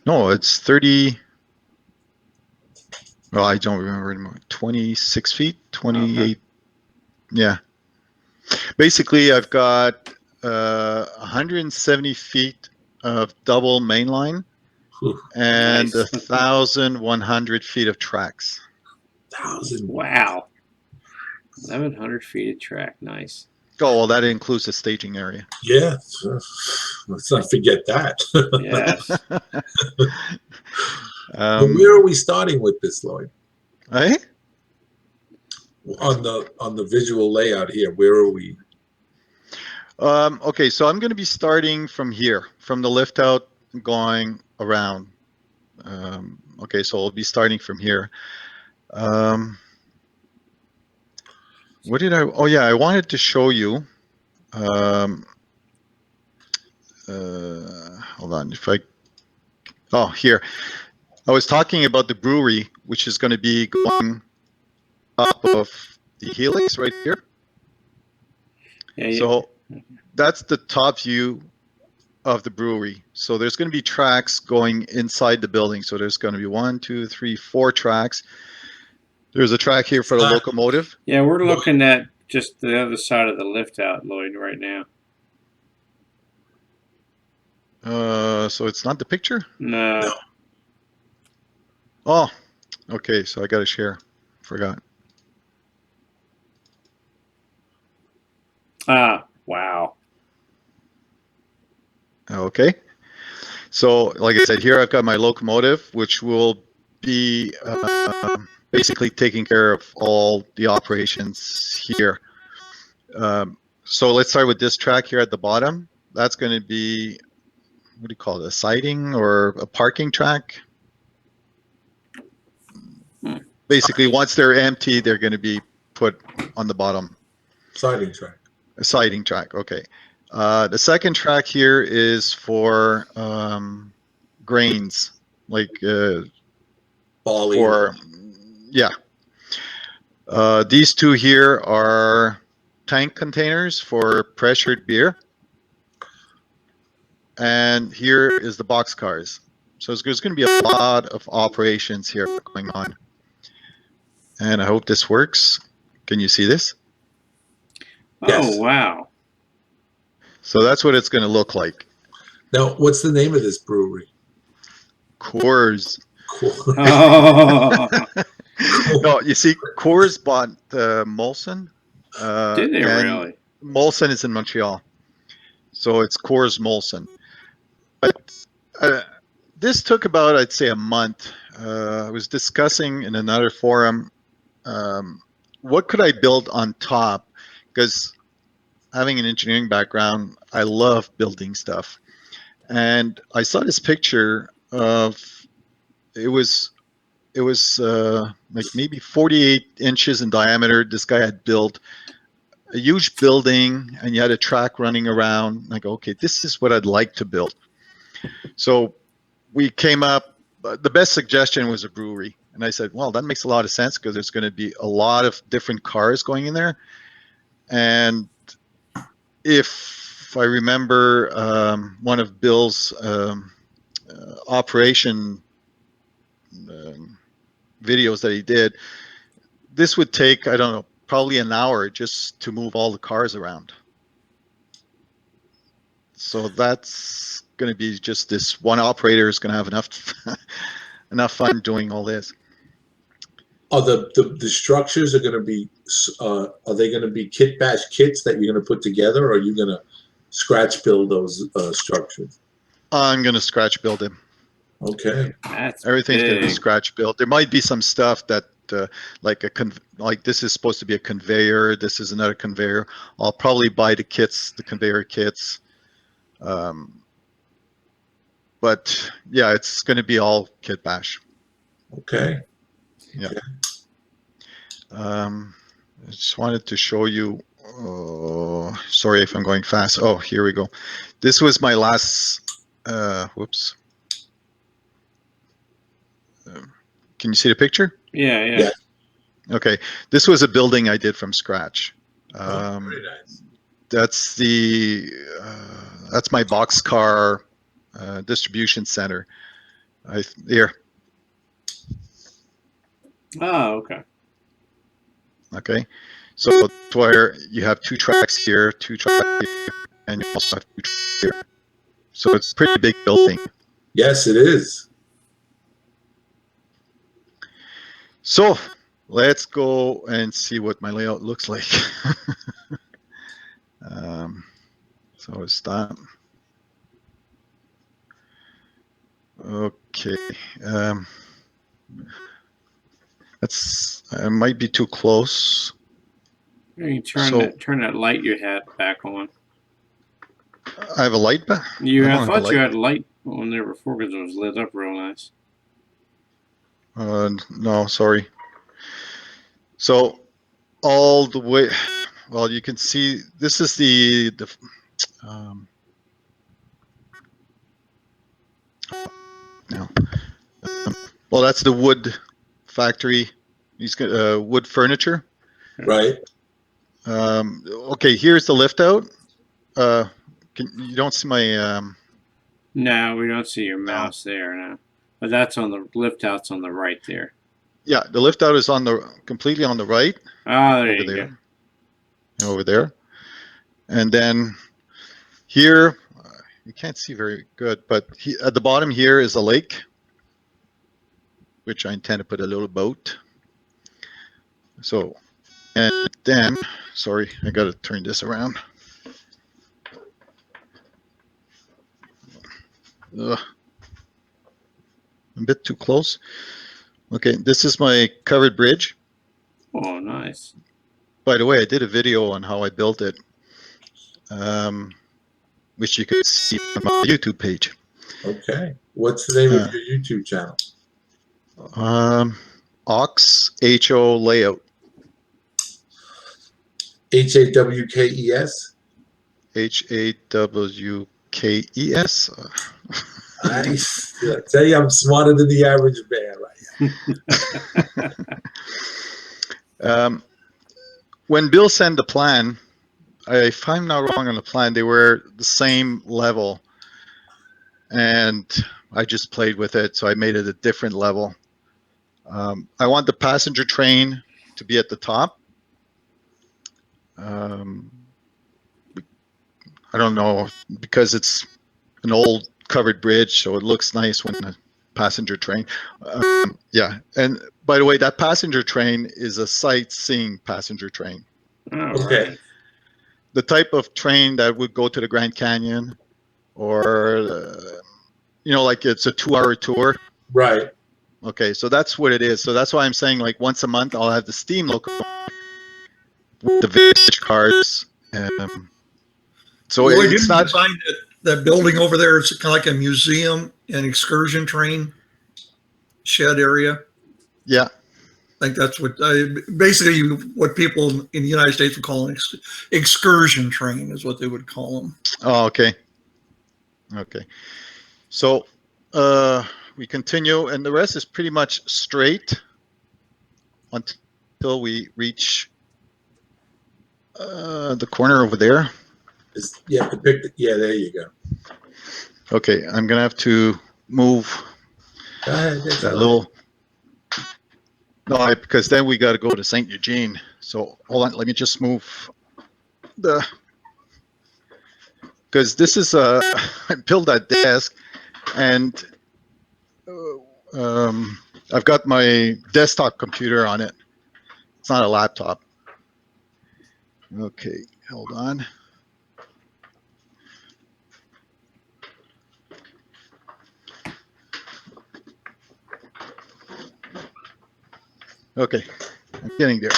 No, it's 30. Well, I don't remember anymore. 26 feet, 28. Okay. Yeah. Basically, I've got 170 feet of double main line and Nice. 1,100 feet of tracks. 1,000. Wow. 1,100 feet of track. Nice. Oh, well, that includes the staging area. Yeah. Let's not forget that. Yes. But where are we starting with this, Lloyd? Eh? On the visual layout here, where are we? Okay, so I'm going to be starting from here, from the lift out, going around. Okay, so I'll be starting from here. What did I? Oh yeah, I wanted to show you. Hold on, if I. Oh, here. I was talking about the brewery, which is going to be going up of the helix right here. Yeah, so that's the top view of the brewery. So there's going to be tracks going inside the building. So there's going to be 1, 2, 3, 4 tracks. There's a track here for the locomotive. Yeah, we're looking at just the other side of the lift out, Lloyd, right now. So it's not the picture? No. No. Oh, okay. So I got to share. Forgot. Ah, wow. Okay. So, like I said, here I've got my locomotive, which will be basically taking care of all the operations here. So let's start with this track here at the bottom. That's going to be, what do you call it, a siding or a parking track? Basically, once they're empty, they're going to be put on the bottom. Siding track. A siding track, okay. The second track here is for grains, like Barley. for, yeah. These two here are tank containers for pressured beer. And here is the box cars. So there's going to be a lot of operations here going on. And I hope this works. Can you see this? Yes. Oh, wow. So that's what it's going to look like. Now, what's the name of this brewery? Coors. Cool. Oh, No, you see, Coors bought Molson. did they and really? Molson is in Montreal. So it's Coors Molson. But this took about, I'd say, a month. I was discussing in another forum, what could I build on top? Because having an engineering background, I love building stuff. And I saw this picture of, it was like maybe 48 inches in diameter. This guy had built a huge building and you had a track running around. I go, okay, this is what I'd like to build. So we came up, the best suggestion was a brewery. And I said, well, that makes a lot of sense because there's going to be a lot of different cars going in there. And if I remember one of Bill's operation videos that he did, this would take, I don't know, probably an hour just to move all the cars around. So that's going to be just this one operator is going to have enough fun doing all this. Oh, the structures are going to be, are they going to be kit bash kits that you're going to put together, or are you going to scratch build those structures? I'm going to scratch build them. Okay. That's Everything's going to be big. scratch built. There might be some stuff that like this is supposed to be a conveyor. This is another conveyor. I'll probably buy the kits, the conveyor kits. But yeah, it's going to be all kit bash. Okay. Yeah. I just wanted to show you. Sorry if I'm going fast. Oh, here we go. This was my last. Whoops. Can you see the picture? Yeah, yeah. Yeah. Okay, this was a building I did from scratch. Oh, very nice. That's my boxcar distribution center. Here. Oh, okay. Okay, so it's where you have two tracks here, and you also have two tracks here. So it's a pretty big building. Yes, it is. So let's go and see what my layout looks like. So stop. Okay. That's might be too close. You can So- turn that light you had back on. I have a light back. I don't have a thought you light. had a light on there before because it was lit up real nice. No, sorry. So all the way, well, you can see this is no. Well, that's the wood factory. He's got wood furniture. Right. Okay, here's the lift out. You don't see my. No, we don't see your mouse there now. But that's on the lift out's on the right there. Yeah, the lift out is completely on the right. Ah, there over you there. go. over there. And then here, you can't see very good, but at the bottom here is a lake, which I intend to put a little boat. So, and then, sorry, I got to turn this around. Ugh. A bit too close. Okay, this is my covered bridge. Oh, nice. By the way, I did a video on how I built it, which you can see on my YouTube page. Okay. What's the name of your YouTube channel? HawkesHOLayout. HAWKES? HAWKES. Nice. I tell you, I'm smarter than the average bear. When Bill sent the plan, if I'm not wrong on the plan, they were the same level, and I just played with it, so I made it a different level. I want the passenger train to be at the top. I don't know, because it's an old covered bridge, so it looks nice when the passenger train. Yeah, and by the way, that passenger train is a sightseeing passenger train. Okay. Right. The type of train that would go to the Grand Canyon, or like it's a 2-hour tour. Right. Okay, so that's what it is. So that's why I'm saying, like, once a month I'll have the steam locomotive with the vintage cars. So Lloyd, it's didn't not. you find that building over there is kind of like a museum and excursion train shed area? Yeah. I think that's what basically what people in the United States would call an excursion train is what they would call them. Oh, okay. Okay. So we continue, and the rest is pretty much straight until we reach the corner over there. You have to pick the, yeah, there you go. Okay, I'm gonna have to move Go ahead. that little. No, because then we got to go to St. Eugene. So hold on, let me just move because this is I built that desk, and I've got my desktop computer on it. It's not a laptop. Okay, hold on. Okay, I'm getting there.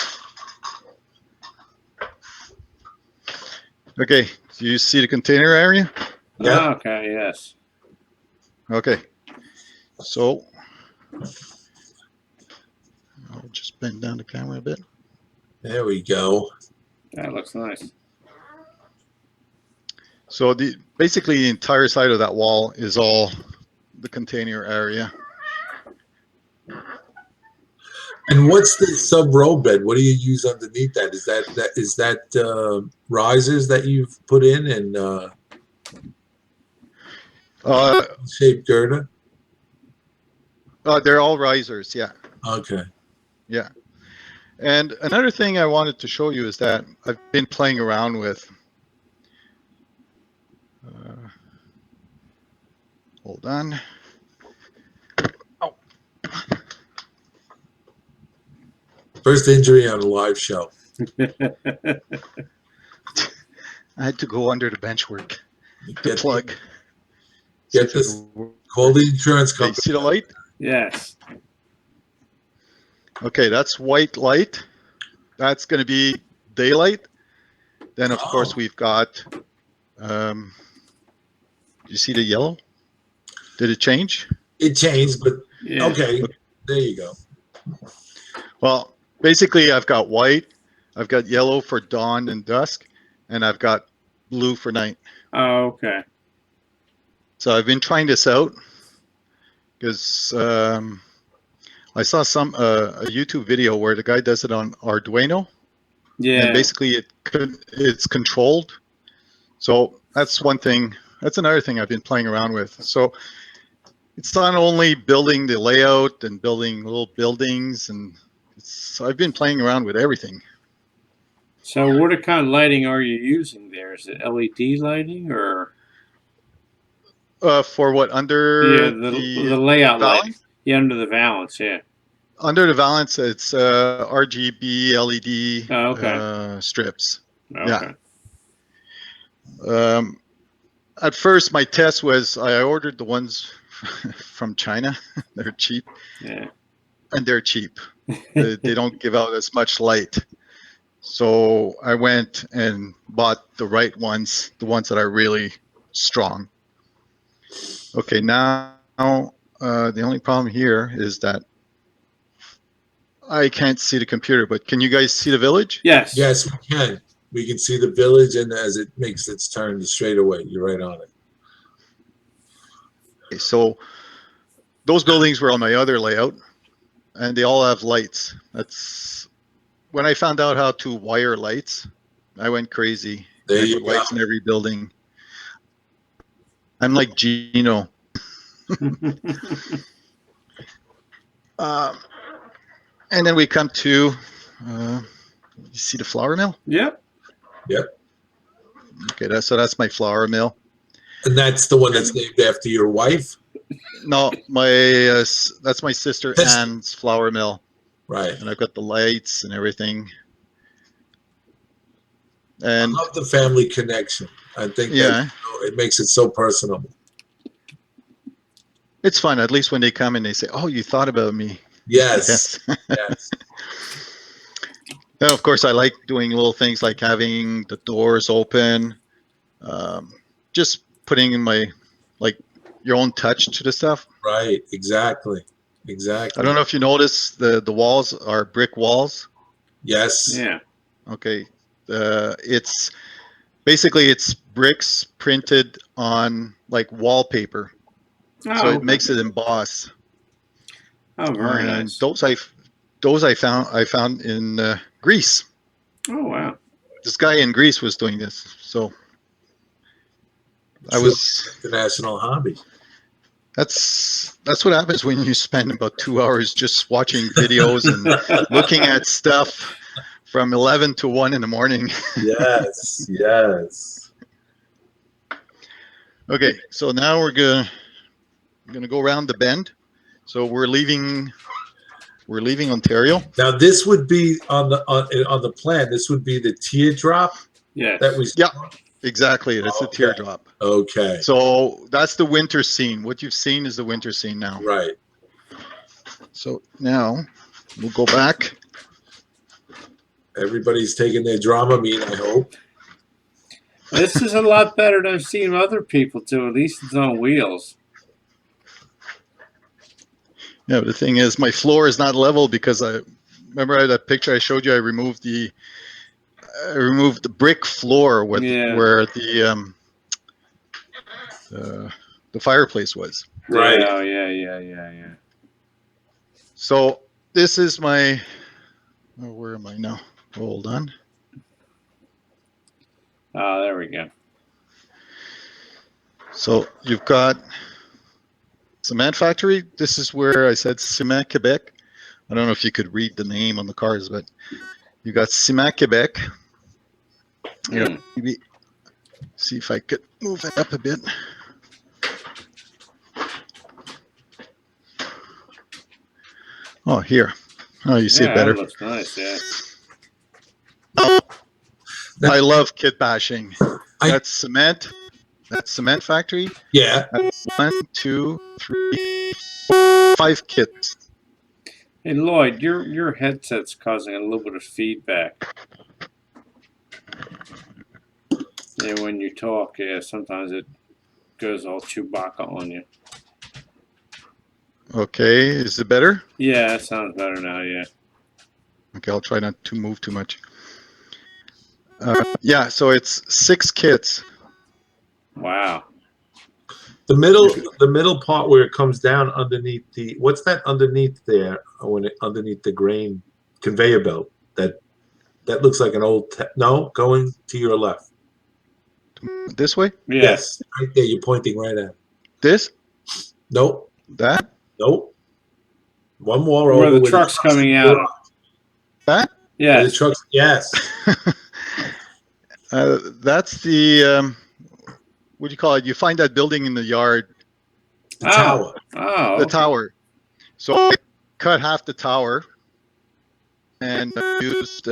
Okay, do you see the container area? Yeah. Okay, yes. Okay, so I'll just bend down the camera a bit. There we go. That looks nice. So basically the entire side of that wall is all the container area. And what's the sub roll bed? What do you use underneath that? Is that risers that you've put in and shaped girder? They're all risers, yeah. Okay. Yeah. And another thing I wanted to show you is that I've been playing around with. Hold on. Oh. First injury on a live show. I had to go under the bench work to plug. Get this. Call the insurance Okay, company. see the light? Yes. Okay, that's white light. That's going to be daylight. Then, of course, we've got, you see the yellow? Did it change? It changed, but Yeah. okay. There you go. Well, basically, I've got white, I've got yellow for dawn and dusk, and I've got blue for night. Oh, okay. So I've been trying this out because I saw a YouTube video where the guy does it on Arduino. Yeah. And basically it's controlled. So that's one thing. That's another thing I've been playing around with. So it's not only building the layout and building little buildings, and I've been playing around with everything. So what kind of lighting are you using there? Is it LED lighting or For what, under the layout lighting? valance? Yeah, under the valance. Yeah. Under the valance, it's RGB LED Oh, okay. strips. Okay. Yeah. At first, my test was I ordered the ones from China. They're cheap. Yeah. And they're cheap. They don't give out as much light. So I went and bought the right ones, the ones that are really strong. Okay, now the only problem here is that I can't see the computer, but can you guys see the village? Yes. Yes, we can. We can see the village, and as it makes its turn straight away, you're right on it. Okay, so those buildings were on my other layout, and they all have lights. That's when I found out how to wire lights, I went crazy. There I you put go. lights in every building. I'm like Gino. And then we come to, you see the flour mill? Yep. Okay, that's my flour mill. And that's the one that's named after your wife? No, that's my sister Ann's flour mill. Right. And I've got the lights and everything. I And love the family connection. I think that it makes it so personal. it's fun, at least when they come and they say, "Oh, you thought about me." Yes. Yes. Now, of course, I like doing little things like having the doors open, just putting in my, like, your own touch to the stuff. Right. Exactly. I Exactly. don't know if you notice the walls are brick walls. Yes. Yeah. Okay, it's basically it's bricks printed on like wallpaper, Oh, so it okay. makes it emboss. Oh, very And nice. those I found in Greece. Oh, wow. This guy in Greece was doing this, so I was. International hobby. That's what happens when you spend about 2 hours just watching videos and looking at stuff from 11 to 1 in the morning. Yes. Yes. Okay, so now we're gonna go around the bend. So we're leaving Ontario. Now this would be on the plan. This would be the teardrop Yes. that we. Yeah, exactly. That's Okay. a teardrop. Okay. So that's the winter scene. What you've seen is the winter scene now. Right. So now we'll go back. Everybody's taking their Dramamine, I hope. This is a lot better than I've seen other people do. At least it's on wheels. Yeah, but the thing is, my floor is not level because I remember that picture I showed you. I removed the brick floor where the fireplace was. Right. Yeah, yeah. So this is my. Oh, where am I now? Hold on. Oh, there we go. So you've got cement factory. This is where I said Cement Quebec. I don't know if you could read the name on the cars, but you got Cement Quebec. Yeah, maybe see if I could move it up a bit. Oh, here. Oh, you see it better. That looks nice, yeah. I love kit bashing. I- That's cement. That's cement factory. Yeah. That's 1, 2, 3, 4, 5 kits. Hey, Lloyd, your headset's causing a little bit of feedback. Yeah, when you talk, yeah, sometimes it goes all Chewbacca on you. Okay, is it better? Yeah, that sounds better now, yeah. Okay, I'll try not to move too much. Yeah, so it's 6 kits. Wow. The middle part where it comes down underneath what's that underneath there? Underneath the grain conveyor belt that looks like an old going to your left. This way? Yeah. Yes, right there. You're pointing right at it. This? Nope. That? Nope. One more Where over the truck's coming in out. garage. That? Where the Yes. trucks. Yes. That's the what do you call it? You find that building in the yard, The tower. Oh, the okay. tower. So I cut half the tower and I used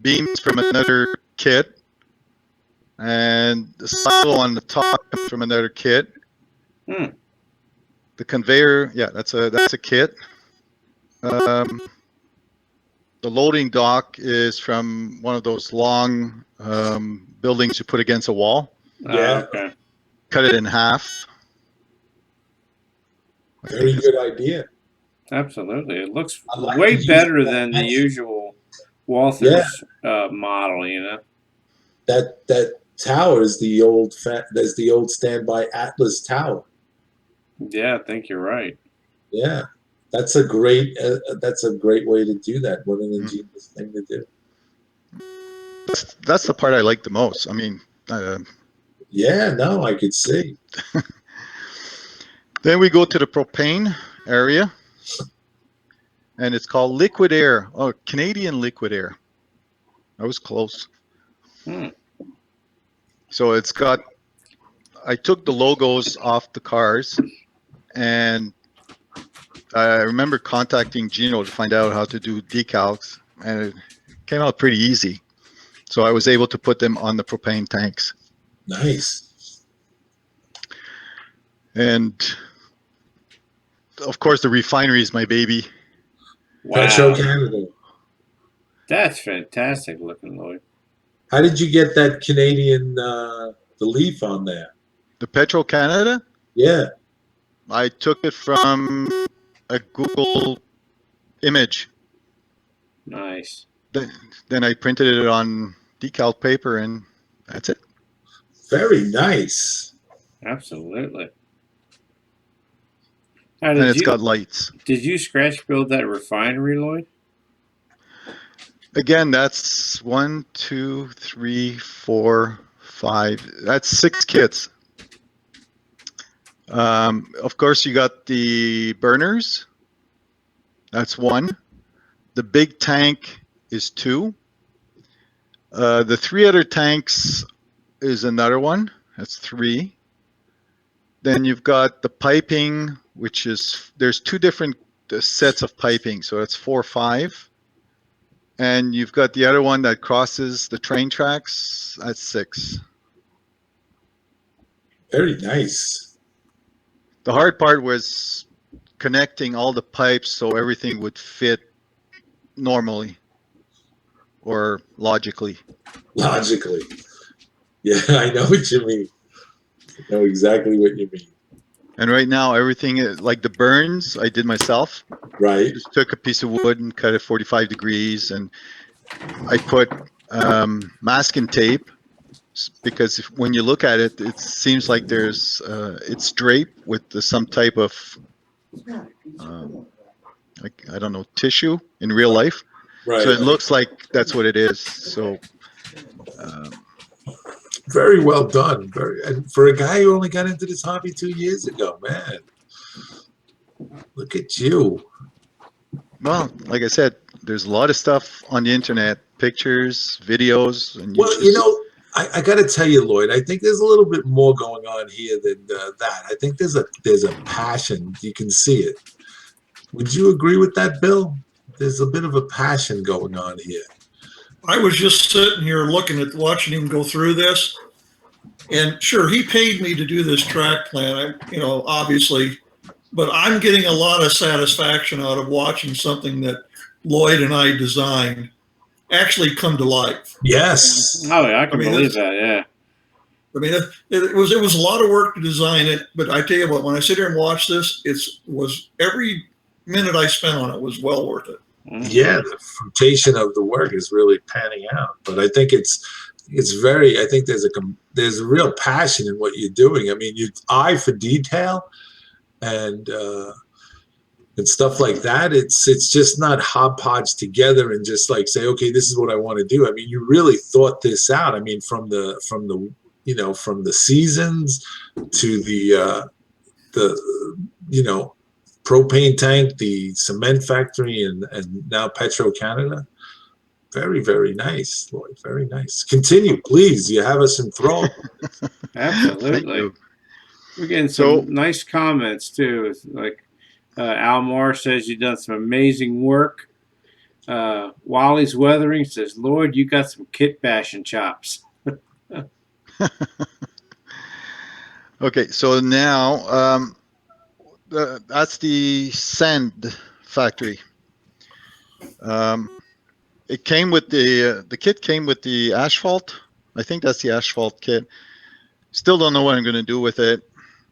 beams from another kit, and the silo on the top comes from another kit. Hmm. The conveyor, yeah, that's a kit. The loading dock is from one of those long buildings you put against a wall. Yeah. Okay. Cut it in half. Very good idea. Absolutely. It looks I like way to use better that than the mesh. usual Walther's model, you know? That tower is the old that's the old standby Atlas tower. Yeah, I think you're right. Yeah, that's a great way to do that. What an ingenious thing to do. That's the part I like the most. I mean, Yeah, no, I could see. then we go to the propane area, and it's called liquid air. Oh, Canadian liquid air. I was close. Hmm. So it's got, I took the logos off the cars, and I remember contacting Gino to find out how to do decals, and it came out pretty easy. So I was able to put them on the propane tanks. Nice. And of course, the refinery is my baby. Petro Wow. Canada. That's fantastic looking, Lloyd. How did you get that Canadian the leaf on there? The Petro Canada, Yeah. I took it from a Google image. Nice. Then I printed it on decal paper, and that's it. Very nice. Absolutely. Now, And it's got lights. Did you scratch build that refinery, Lloyd? Again, that's 1, 2, 3, 4, 5. That's 6 kits. Of course, you got the burners. That's 1. The big tank is 2. The 3 other tanks is another one. That's 3. Then you've got the piping, which is, there's 2 different sets of piping. So that's 4 or 5. And you've got the other one that crosses the train tracks. That's 6. Very nice. The hard part was connecting all the pipes so everything would fit normally or logically. Logically. Yeah, I know what you mean. I know exactly what you mean. And right now, everything is, like the burns, I did myself. Right. Just took a piece of wood and cut it 45 degrees, and I put masking tape, because when you look at it, it seems like there's it's draped with some type of like, I don't know, tissue in real life. Right. So it looks like that's what it is. So very well done. And for a guy who only got into this hobby 2 years ago, man. Look at you. well, like I said, there's a lot of stuff on the internet, pictures, videos, and Well, you know, I got to tell you, Lloyd, I think there's a little bit more going on here than that. I think there's a passion. You can see it. Would you agree with that, Bill? There's a bit of a passion going on here. I was just sitting here watching him go through this, and sure, he paid me to do this track plan, obviously, but I'm getting a lot of satisfaction out of watching something that Lloyd and I designed actually come to life. Yes. Oh, yeah, I can believe that, yeah. I mean, it was a lot of work to design it, but I tell you what, when I sit here and watch this, was every minute I spent on it was well worth it. Yeah, the fruition of the work is really panning out. But I think I think there's a real passion in what you're doing. I mean, you eye for detail and stuff like that. It's just not hodgepodge together and just like say, okay, this is what I want to do. I mean, you really thought this out. I mean, from the seasons to the propane tank, the cement factory, and now Petro Canada. Very, very nice, Lloyd. Very nice. Continue, please. You have us enthralled. Thank Absolutely. you. We're getting So, some nice comments too. It's like Almar says you've done some amazing work. Wally's Weathering says, Lloyd, you got some kit bashing chops. okay, so now that's the sand factory. It came with the kit came with the asphalt. I think that's the asphalt kit. Still don't know what I'm going to do with it.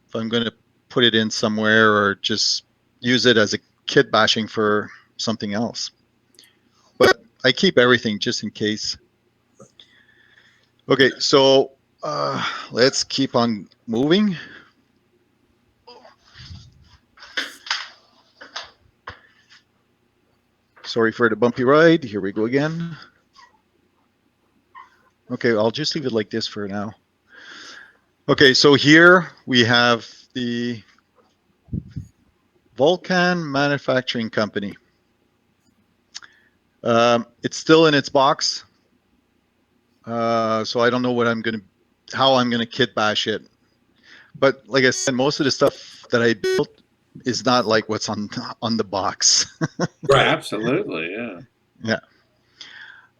If I'm going to put it in somewhere or just use it as a kit bashing for something else. But I keep everything just in case. Okay, so let's keep on moving. Sorry for the bumpy ride. Here we go again. Okay, I'll just leave it like this for now. Okay, so here we have the Vulcan Manufacturing Company. It's still in its box, so I don't know how I'm gonna kit bash it. But like I said, most of the stuff that I built is not like what's on the box. Right. Absolutely, yeah.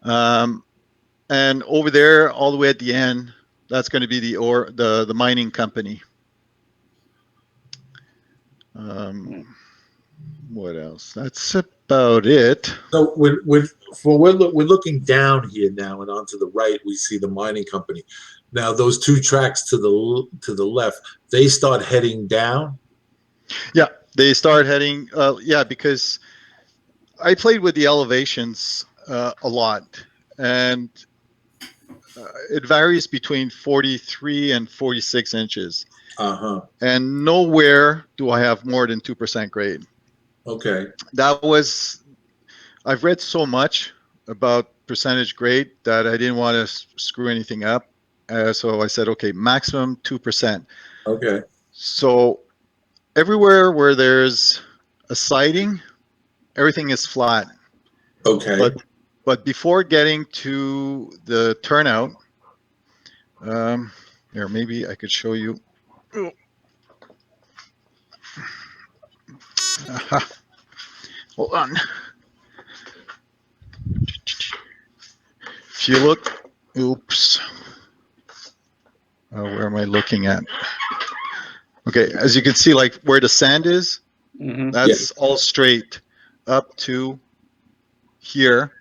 Yeah. And over there, all the way at the end, that's going to be the mining company. What else? That's about it. So we're looking down here now, and onto the right we see the mining company. Now those two tracks to the left, they start heading down. Yeah, they start heading. Yeah, because I played with the elevations a lot, and it varies between 43 and 46 inches. And nowhere do I have more than 2% grade. Okay. I've read so much about percentage grade that I didn't want to screw anything up. So I said, okay, maximum 2%. Okay. So everywhere where there's a siding, everything is flat. Okay. But before getting to the turnout, here, maybe I could show you. Hold on. If you look, oops. Where am I looking at? Okay, as you can see, like where the sand is, that's all straight up to here.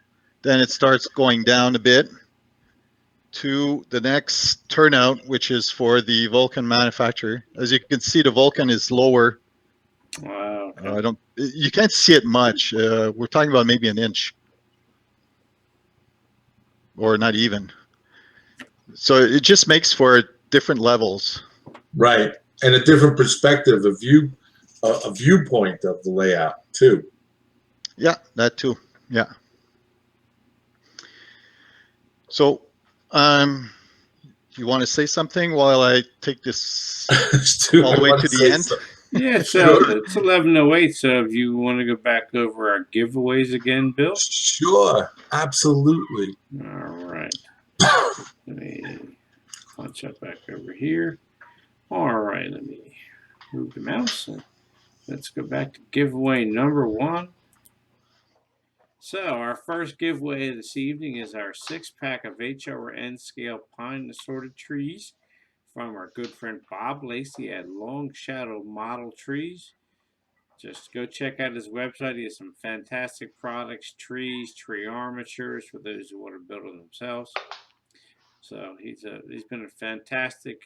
Then it starts going down a bit to the next turnout, which is for the Vulcan manufacturer. As you can see, the Vulcan is lower. Wow. Okay. You can't see it much. We're talking about maybe an inch, or not even. So it just makes for different levels. Right, and a different perspective, a viewpoint of the layout too. Yeah, that too. Yeah. So, you want to say something while I take this all the way to the end? Yeah, so it's 11:08. So if you want to go back over our giveaways again, Bill? Sure, absolutely. All right. Let me punch up back over here. All right, let me move the mouse. Let's go back to giveaway number 1. So our first giveaway this evening is our 6-pack of HO or N scale pine assorted trees from our good friend Bob Lacey at Long Shadow Model Trees. Just go check out his website. He has some fantastic products, trees, tree armatures for those who want to build it themselves. So he's been a fantastic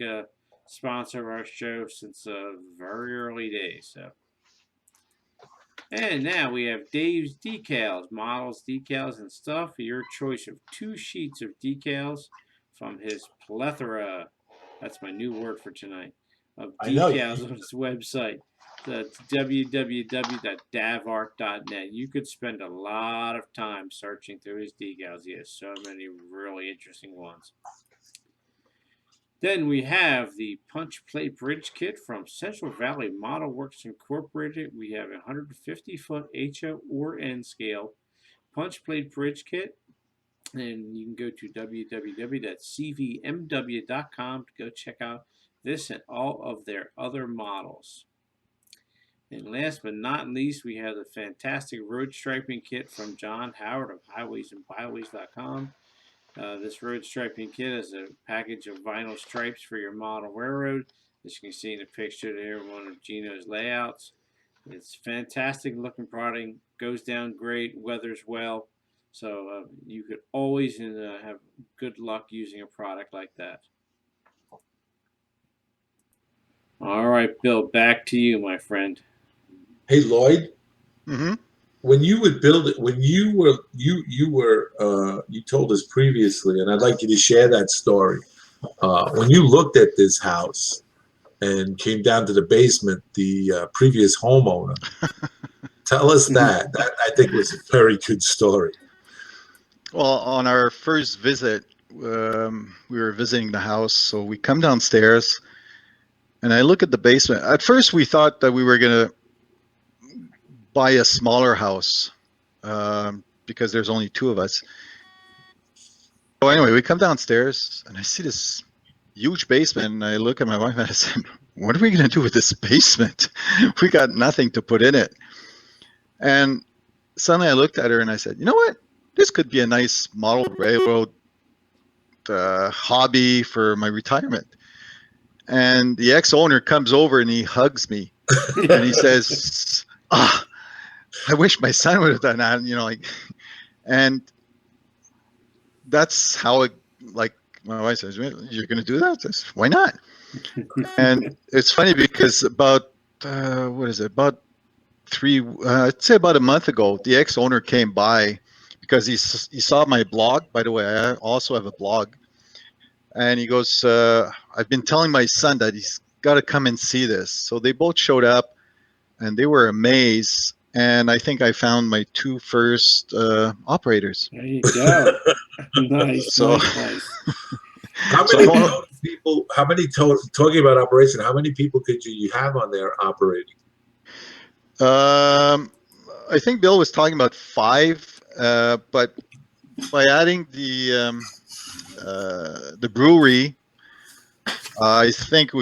sponsor of our show since very early days. So. And now we have Dave's Decals, models, decals, and stuff. Your choice of 2 sheets of decals from his plethora. That's my new word for tonight. Of decals on his website. That's www.davart.net. You could spend a lot of time searching through his decals. He has so many really interesting ones. Then we have the punch plate bridge kit from Central Valley Model Works Incorporated. We have a 150-foot HO or N scale punch plate bridge kit. And you can go to www.cvmw.com to go check out this and all of their other models. And last but not least, we have the fantastic road striping kit from John Howard of highwaysandbyways.com. This road striping kit is a package of vinyl stripes for your model railroad. As you can see in the picture there, one of Gino's layouts. It's fantastic looking product, goes down great, weathers well. So you could always have good luck using a product like that. All right, Bill, back to you, my friend. Hey, Lloyd. Mm-hmm. When you would build it, when you told us previously, and I'd like you to share that story. When you looked at this house and came down to the basement, the previous homeowner, tell us that. That I think was a very good story. Well, on our first visit, we were visiting the house, so we come downstairs, and I look at the basement. At first, we thought that we were gonna buy a smaller house because there's only two of us. So anyway, we come downstairs, and I see this huge basement, and I look at my wife and I said, "What are we gonna do with this basement? We got nothing to put in it." And suddenly I looked at her and I said, "You know what? This could be a nice model railroad hobby for my retirement." And the ex-owner comes over and he hugs me and he says, "Ah, I wish my son would have done that." And that's how it, like my wife says, "You're going to do that?" I said, "Why not?" And it's funny because about about I'd say about a month ago, the ex-owner came by because he saw my blog. By the way, I also have a blog. And he goes, "I've been telling my son that he's got to come and see this." So they both showed up and they were amazed. And I think I found my two first operators. There you go. Nice, So, nice. How many people, talking about operation, how many people could you have on there operating? I think Bill was talking about 5, but by adding the brewery, I think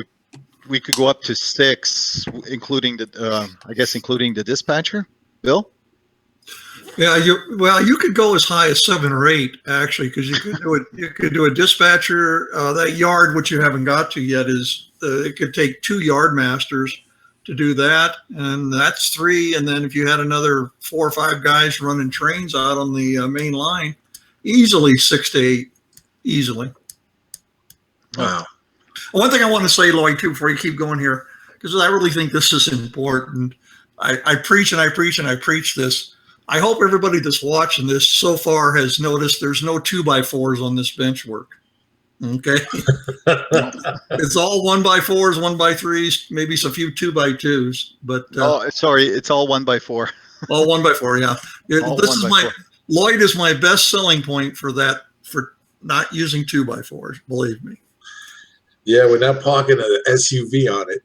we could go up to 6, including including the dispatcher. Bill? Yeah, you could go as high as 7 or 8 actually, because you could do it. You could do a dispatcher. That yard, which you haven't got to yet, is it could take 2 yard masters to do that, and that's 3. And then if you had another 4 or 5 guys running trains out on the main line, easily 6 to 8, easily. Wow. One thing I want to say, Lloyd, too, before you keep going here, because I really think this is important. I preach and I preach and I preach this. I hope everybody that's watching this so far has noticed there's no 2x4s on this bench work. Okay. It's all 1x4s, 1x3s, maybe a few 2x2s, but sorry, it's all 1x4. All 1x4, yeah. Lloyd is my best selling point for that, for not using 2x4s, believe me. Yeah, we're not parking an SUV on it.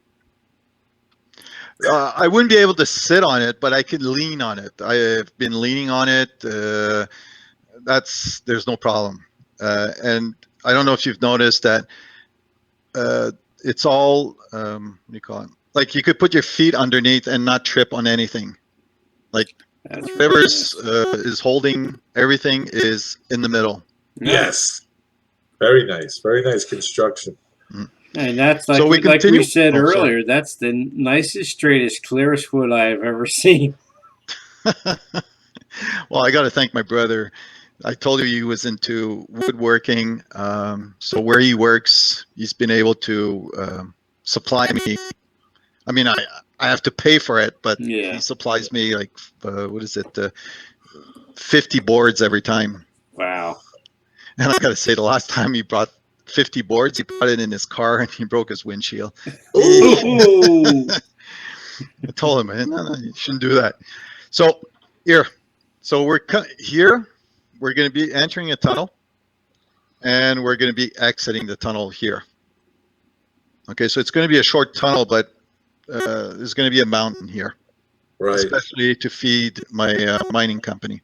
I wouldn't be able to sit on it, but I could lean on it. I have been leaning on it. There's no problem. And I don't know if you've noticed that it's all, what do you call it? Like you could put your feet underneath and not trip on anything. Like whatever is holding everything is in the middle. Yes. Very nice. Very nice construction. And that's like, So like we said earlier, sorry. that's the nicest, straightest, clearest foot I have ever seen. Well, I got to thank my brother. I told you he was into woodworking. So where he works, he's been able to supply me. I mean, I have to pay for it, but he supplies me like, 50 boards every time. Wow. And I got to say, the last time he brought 50 boards, he put it in his car and he broke his windshield. Ooh. I told him, no, you shouldn't do that. So here, we're here. We're going to be entering a tunnel, and we're going to be exiting the tunnel here. Okay, so it's going to be a short tunnel, but there's going to be a mountain here, right? Especially to feed my mining company.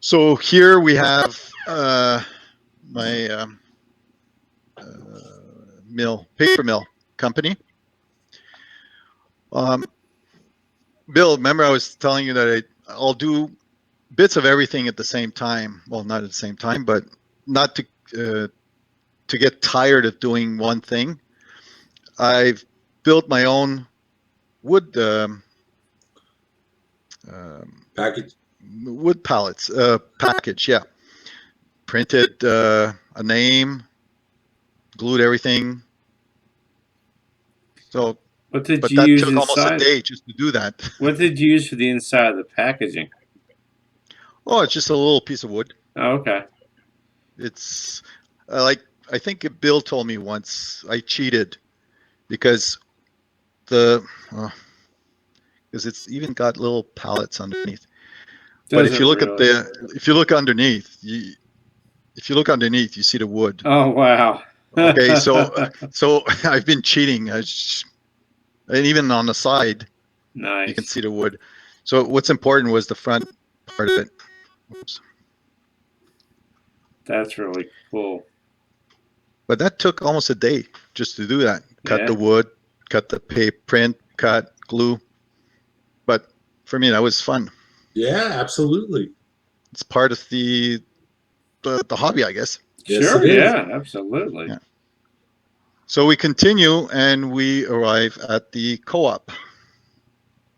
So here we have my paper mill company. Bill, remember I was telling you that I'll do bits of everything at the same time. Well, not at the same time, but not to get tired of doing one thing. I've built my own wood Package. wood pallets package. Yeah, printed a name, glued everything. So, What did but you that use took almost a inside? day just to do that. What did you use for the inside of the packaging? Oh, it's just a little piece of wood. Oh, okay. It's like, I think Bill told me once I cheated because because it's even got little pallets underneath. But Does if it you look really? if you look underneath, if you look underneath, you see the wood. Oh, wow. Okay, so I've been cheating. And even on the side, you can Nice. see the wood. So what's important was the front part of it. Oops. That's really cool. But that took almost a day just to do that. Cut the Yeah. wood, cut the paper, print, cut, glue. But for me, that was fun. Yeah, absolutely. It's part of the hobby, I guess. Yes, Sure, it is. yeah, absolutely. Yeah. So we continue and we arrive at the co-op.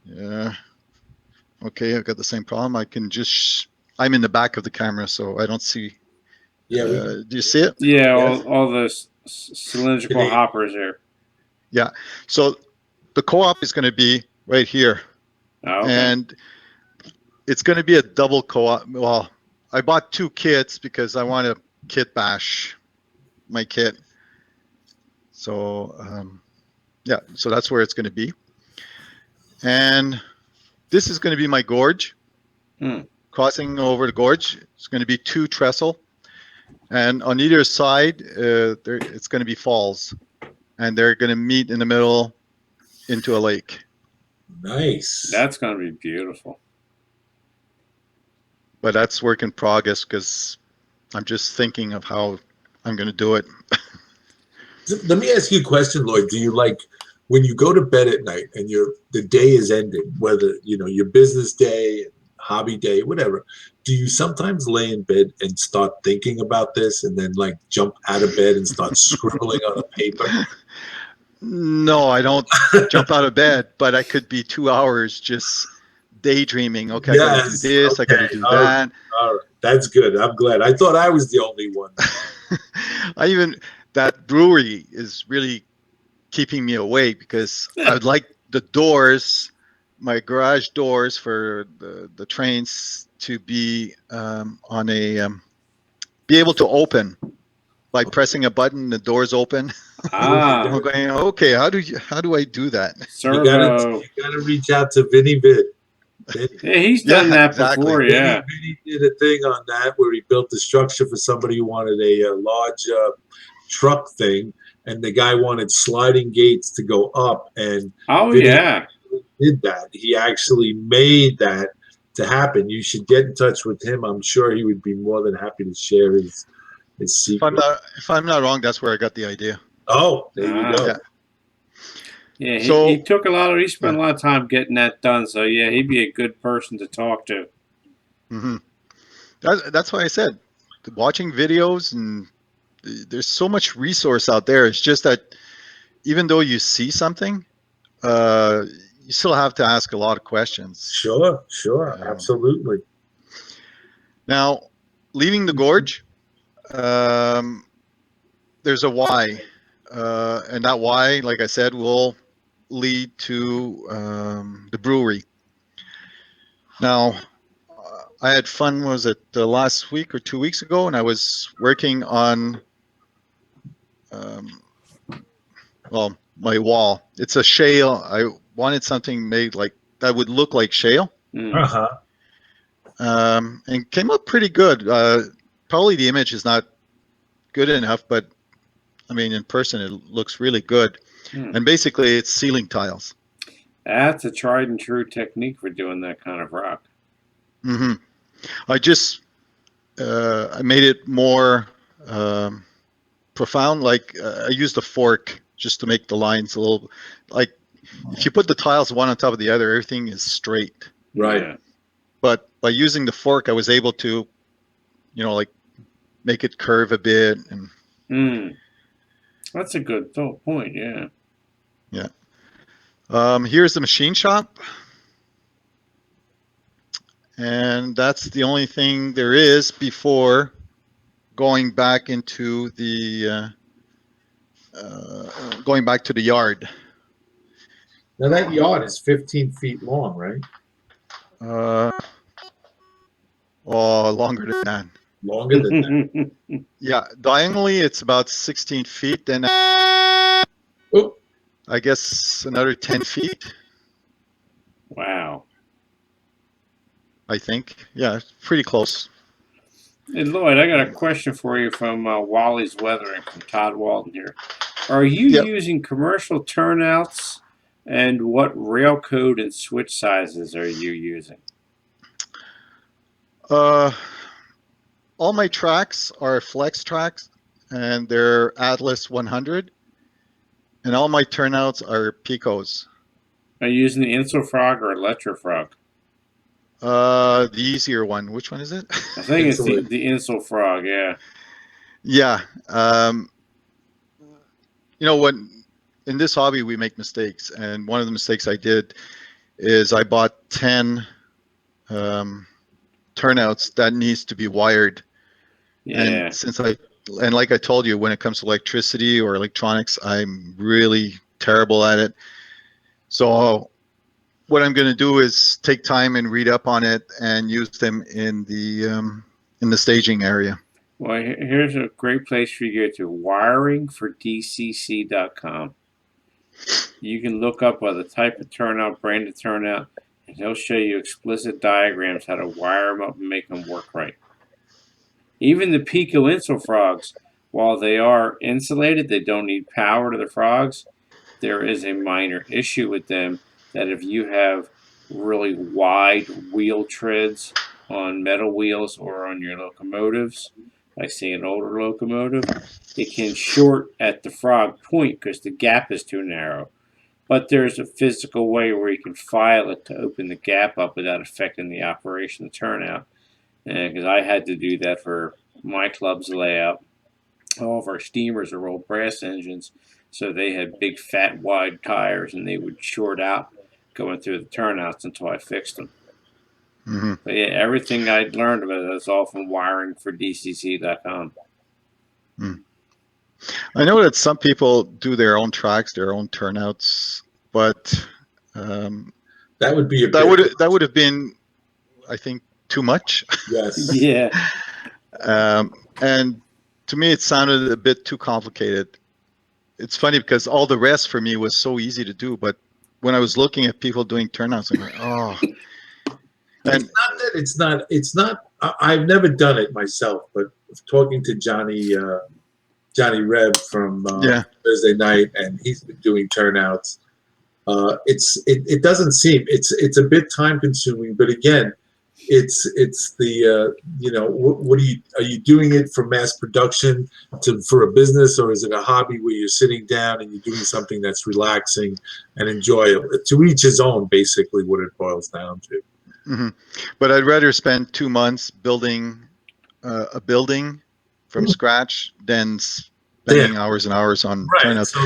Yeah. Okay, I've got the same problem. I can just, I'm in the back of the camera, so I don't see. Yeah, Do you see it? Yeah, Yes. all those cylindrical Can you- hoppers there. Yeah. So the co-op is going to be right here. Oh, okay. And it's going to be a double co-op. Well, I bought 2 kits because I want to kit bash my kit. So, yeah, so that's where it's going to be. And this is going to be my gorge. Crossing over the gorge. It's going to be 2 trestle. And on either side, it's going to be falls. And they're going to meet in the middle into a lake. Nice. That's going to be beautiful. But that's work in progress because I'm just thinking of how I'm going to do it. Let me ask you a question, Lloyd. Do you like when you go to bed at night and the day is ending, whether your business day, hobby day, whatever? Do you sometimes lay in bed and start thinking about this, and then like jump out of bed and start scribbling on a paper? No, I don't jump out of bed, but I could be 2 hours just daydreaming. Okay, Yes, I got to do this. I got to do that. All right. That's good. I'm glad. I thought I was the only one. That brewery is really keeping me awake because I would like the doors, my garage doors for the trains to be be able to open by pressing a button. The doors open. Ah, I'm going, okay, how do I do that? You servo. gotta reach out to Vinny Vid. Yeah, he's done that exactly. before, yeah. Vinny did a thing on that where he built a structure for somebody who wanted a large truck thing, and the guy wanted sliding gates to go up, and Oh, Vinny yeah. did that. He actually made that to happen. You should get in touch with him. I'm sure he would be more than happy to share his secret. If I'm not wrong, that's where I got the idea. Oh, there you go. Yeah. Yeah, So- he took he spent a lot of time getting that done, so yeah, he'd be a good person to talk to. Mm-hmm. That's why I said, watching videos, and there's so much resource out there. It's just that even though you see something, you still have to ask a lot of questions. Sure, absolutely. Now, leaving the gorge, there's a why, and that why, like I said, will lead to the brewery. Now, I had fun, was it last week or 2 weeks ago, and I was working on my wall. It's a shale. I wanted something made like that would look like shale. Uh-huh. And came up pretty good. Probably the image is not good enough, but I mean, in person, it looks really good. And basically, it's ceiling tiles. That's a tried and true technique for doing that kind of rock. Mm-hmm. I just I made it more profound. Like I used a fork just to make the lines a little, like if you put the tiles one on top of the other, everything is straight. Right. Yeah. But by using the fork, I was able to, like make it curve a bit. And That's a good point. Yeah. here's the machine shop. And that's the only thing there is before going back into the going back to the yard. Now that yard is 15 feet long, right? Longer than that. Longer than that. Yeah, diagonally it's about 16 feet. Then Oh, I guess another 10 feet. Wow. I think. Yeah, it's pretty close. Hey, Lloyd, I got a question for you from Wally's Weathering from Todd Walton here. Are you Yep. using commercial turnouts, and what rail code and switch sizes are you using? All my tracks are flex tracks, and they're Atlas 100, and all my turnouts are Picos. Are you using the Insulfrog or Electrofrog? The easier one. Which one is it? I think it's Insulate. the Insulfrog, yeah. Yeah. When in this hobby we make mistakes, and one of the mistakes I did is I bought 10 turnouts that needs to be wired. Yeah. And like I told you, when it comes to electricity or electronics, I'm really terrible at it. So what I'm going to do is take time and read up on it and use them in the staging area. Well, here's a great place for you to go to, wiringfordcc.com. You can look up the type of turnout, brand of turnout, and he'll show you explicit diagrams how to wire them up and make them work right. Even the Pico Insulfrogs, while they are insulated, they don't need power to the frogs. There is a minor issue with them that if you have really wide wheel treads on metal wheels or on your locomotives, like say an older locomotive, it can short at the frog point because the gap is too narrow. But there's a physical way where you can file it to open the gap up without affecting the operation of the turnout. Because I had to do that for my club's layout. All of our steamers are old brass engines, so they had big, fat, wide tires, and they would short out going through the turnouts until I fixed them. Mm-hmm. But yeah, everything I'd learned about it is all from wiringfordcc.com. I know that some people do their own tracks, their own turnouts, but that would be that would have been, I think, too much. Yes. Yeah. And to me, it sounded a bit too complicated. It's funny because all the rest for me was so easy to do, but when I was looking at people doing turnouts, I'm like, oh. And It's not. I've never done it myself, but talking to Johnny Reb from Thursday night, and he's been doing turnouts. It doesn't seem it's a bit time consuming, but again, it's the what are you doing it for mass production for a business, or is it a hobby where you're sitting down and you're doing something that's relaxing and enjoyable? To each his own, basically, what it boils down to. Mm-hmm. But I'd rather spend 2 months building a building from scratch than spending hours and hours on turnouts. So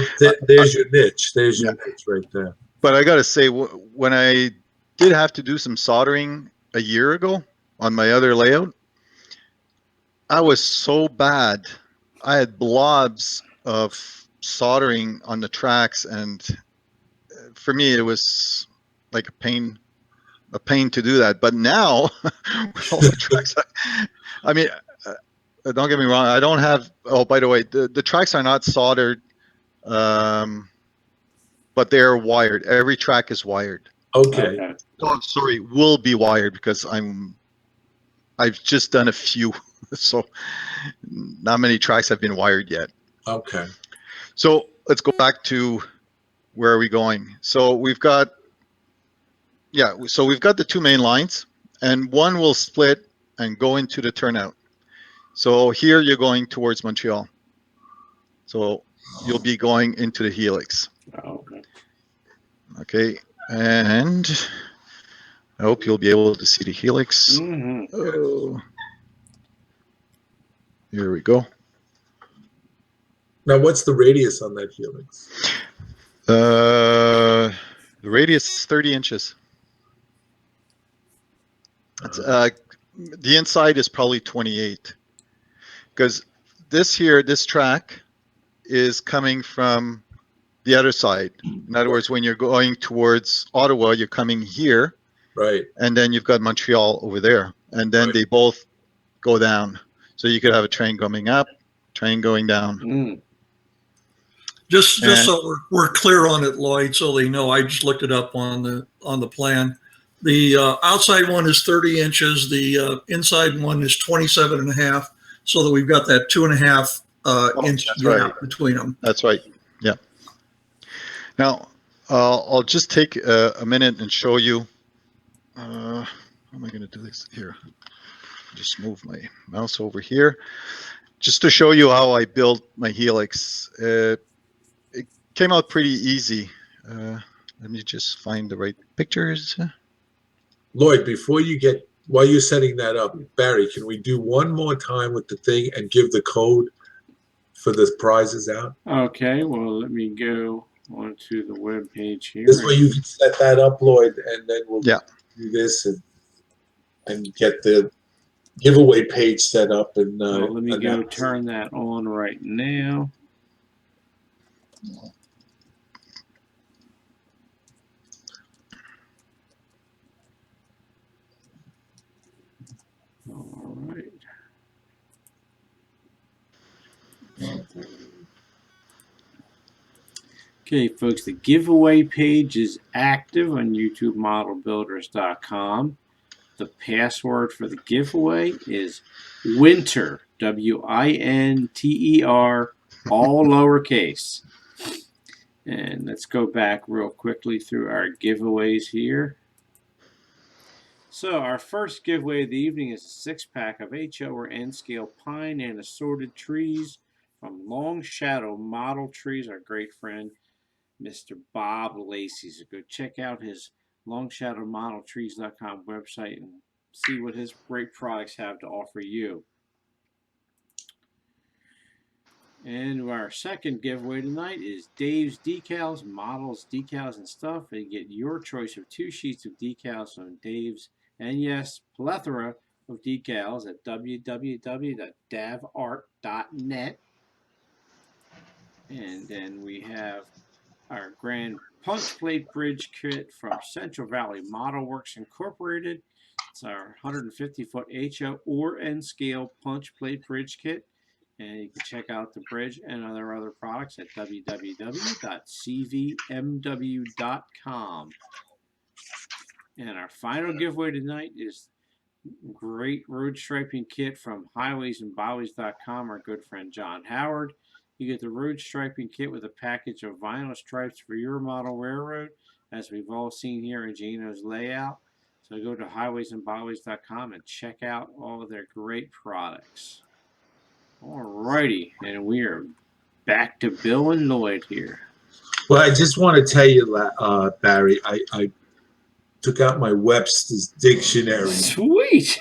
there's your niche. There's your niche right there. But I got to say, when I did have to do some soldering a year ago on my other layout, I was so bad. I had blobs of soldering on the tracks, and for me, it was like a pain to do that. But now, with all the tracks, I mean, don't get me wrong. I don't have. Oh, by the way, the tracks are not soldered, but they're wired. Every track is wired. Okay. Oh, sorry, will be wired because I've just done a few, so not many tracks have been wired yet. Okay. So let's go back to where are we going? So we've got the two main lines, and one will split and go into the turnout. So here you're going towards Montreal. So you'll be going into the helix. Oh, okay. Okay, and I hope you'll be able to see the helix. Mm-hmm. Oh, here we go. Now, what's the radius on that helix? The radius is 30 inches. It's, the inside is probably 28, because this track is coming from the other side. In other words, when you're going towards Ottawa, you're coming here, Right. and then you've got Montreal over there, and then Right. they both go down. So you could have a train coming up, train going down. Mm. Just And- so we're clear on it, Lloyd, so they know. I just looked it up on the plan. The outside one is 30 inches. The inside one is 27 and a half. So that we've got that 2.5 inch that's gap right. between them. That's right. Yeah. Now, I'll just take a minute and show you. How am I going to do this here? Just move my mouse over here, just to show you how I built my helix. It came out pretty easy. Let me just find the right pictures. Lloyd, while you're setting that up, Barry, can we do one more time with the thing and give the code for the prizes out? Okay, well, let me go onto the web page here. This way you can set that up, Lloyd, and then we'll Yeah. do this and get the giveaway page set up. And Well, let me go announce. turn that on right now. All right. Okay, folks, the giveaway page is active on YouTubeModelBuilders.com. The password for the giveaway is winter, WINTER, all lowercase. And let's go back real quickly through our giveaways here. So our first giveaway of the evening is a 6-pack of HO or N-scale pine and assorted trees from Long Shadow Model Trees, our great friend, Mr. Bob Lacey. So go check out his longshadowmodeltrees.com website and see what his great products have to offer you. And our second giveaway tonight is Dave's Decals, Models, Decals, and Stuff. And you get your choice of 2 sheets of decals on Dave's, and yes, plethora of decals at www.davart.net. And then we have our grand punch plate bridge kit from Central Valley Model Works Incorporated. It's our 150-foot HO or N-scale punch plate bridge kit. And you can check out the bridge and other products at www.cvmw.com. And our final giveaway tonight is great road striping kit from highwaysandbyways.com, our good friend John Howard. You get the road striping kit with a package of vinyl stripes for your model railroad, as we've all seen here in Gino's layout. So go to highwaysandbyways.com and check out all of their great products. Alrighty, and we are back to Bill and Lloyd here. Well, I just want to tell you, Barry, I took out my Webster's dictionary. Sweet.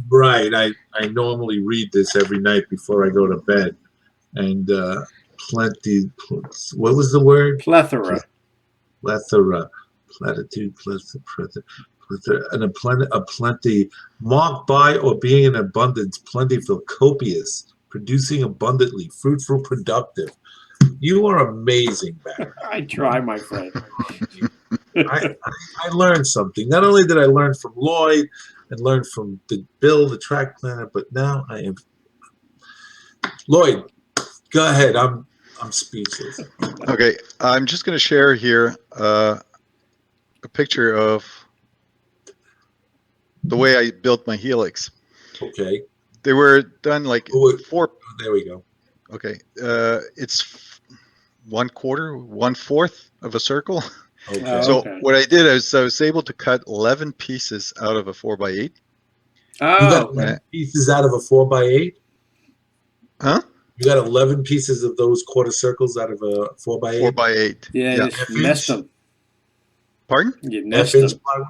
Right. I normally read this every night before I go to bed. And plenty, what was the word? Plethora. Plethora. Platitude, plethora. And a plenty, marked by or being in abundance, plentiful, copious, producing abundantly, fruitful, productive. You are amazing, Barry. I try, my friend. I learned something. Not only did I learn from Lloyd and learn from Bill, the track planner, but now I am. Lloyd, go ahead. I'm speechless. Okay, I'm just going to share here a picture of the way I built my helix. Okay. They were done like four. There we go. Okay, it's 1/4 of a circle. Okay. So okay. what I did is I was able to cut 11 pieces out of a 4x8. You got Oh, 11 pieces out of a 4x8? Huh? You got 11 pieces of those quarter circles out of a 4x8? 4x8. Yeah, Yeah. just Half nest inch? them. Pardon? You Half nest inch them. plywood?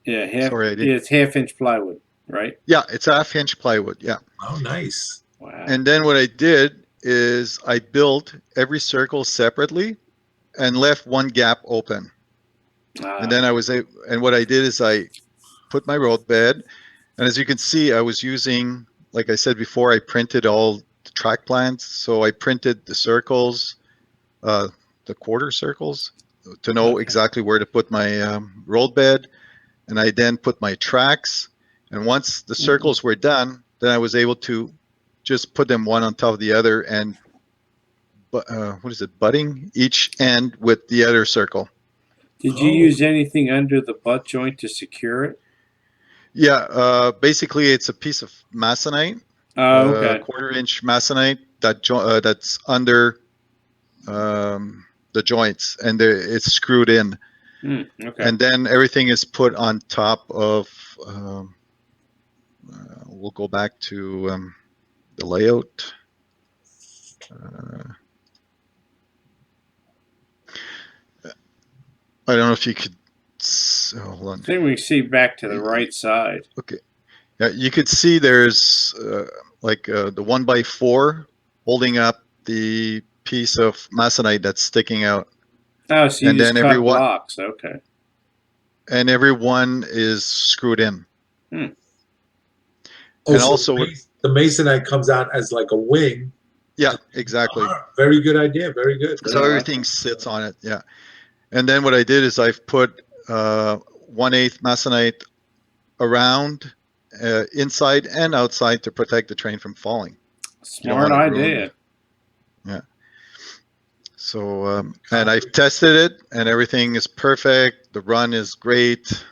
Yeah, half. Sorry, I didn't. Yeah, it's 1/2 inch plywood, right? Yeah, it's 1/2 inch plywood. Yeah. Oh, nice. Wow. And then what I did is I built every circle separately and left one gap open. And then and what I did is I put my road bed, and as you can see, I was using, like I said before, I printed all the track plans. So I printed the circles, the quarter circles, to know Okay. exactly where to put my road bed, and I then put my tracks. And once the circles were done, then I was able to just put them one on top of the other and butting each end with the other circle. Did you use anything under the butt joint to secure it? Yeah, basically it's a piece of masonite, Oh, okay. 1/4 inch masonite that's under the joints, and it's screwed in. Okay. And then everything is put on top of. We'll go back to the layout. I don't know if you could. Hold on. I think we see back to the right side. Okay. Yeah, you could see there's like the 1x4 holding up the piece of masonite that's sticking out. Oh, so you And just then cut blocks. Okay. And every one is screwed in. Oh, and so also the masonite comes out as like a wing. Yeah, exactly. Very good idea. Very good. So everything sits on it. Yeah. And then what I did is I've put 1/8 masonite around, inside and outside, to protect the train from falling. Smart idea. Yeah. So, and I've tested it, and everything is perfect. The run is great.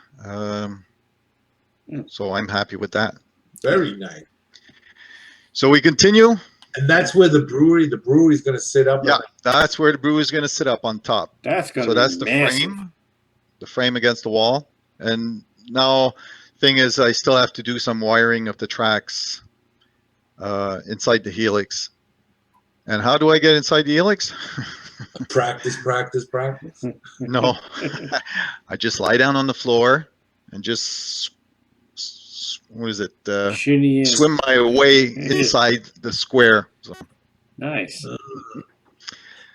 So I'm happy with that. Very nice. So we continue. And that's where the brewery's going to sit up. Yeah, that's where the brewery is going to sit up on top. That's going to So be that's massive. the frame against the wall. And now, thing is, I still have to do some wiring of the tracks inside the helix. And how do I get inside the helix? Practice. No, I just lie down on the floor and just swim my way inside the square. So. Nice.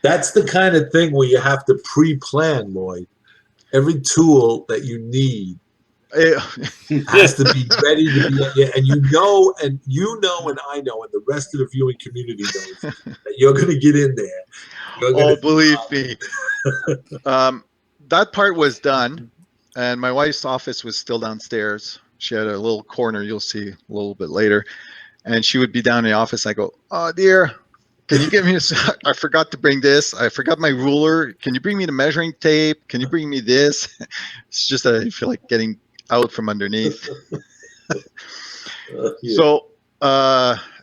That's the kind of thing where you have to pre-plan, Lloyd. Every tool that you need has to be ready to be, and you know, and I know, and the rest of the viewing community knows that you're going to get in there. Believe me. That part was done, and my wife's office was still downstairs. She had a little corner, you'll see a little bit later, and she would be down in the office. I go, "Oh dear, can you get me this? I forgot to bring this. I forgot my ruler. Can you bring me the measuring tape? Can you bring me this?" It's just that I feel like getting out from underneath. Yeah. So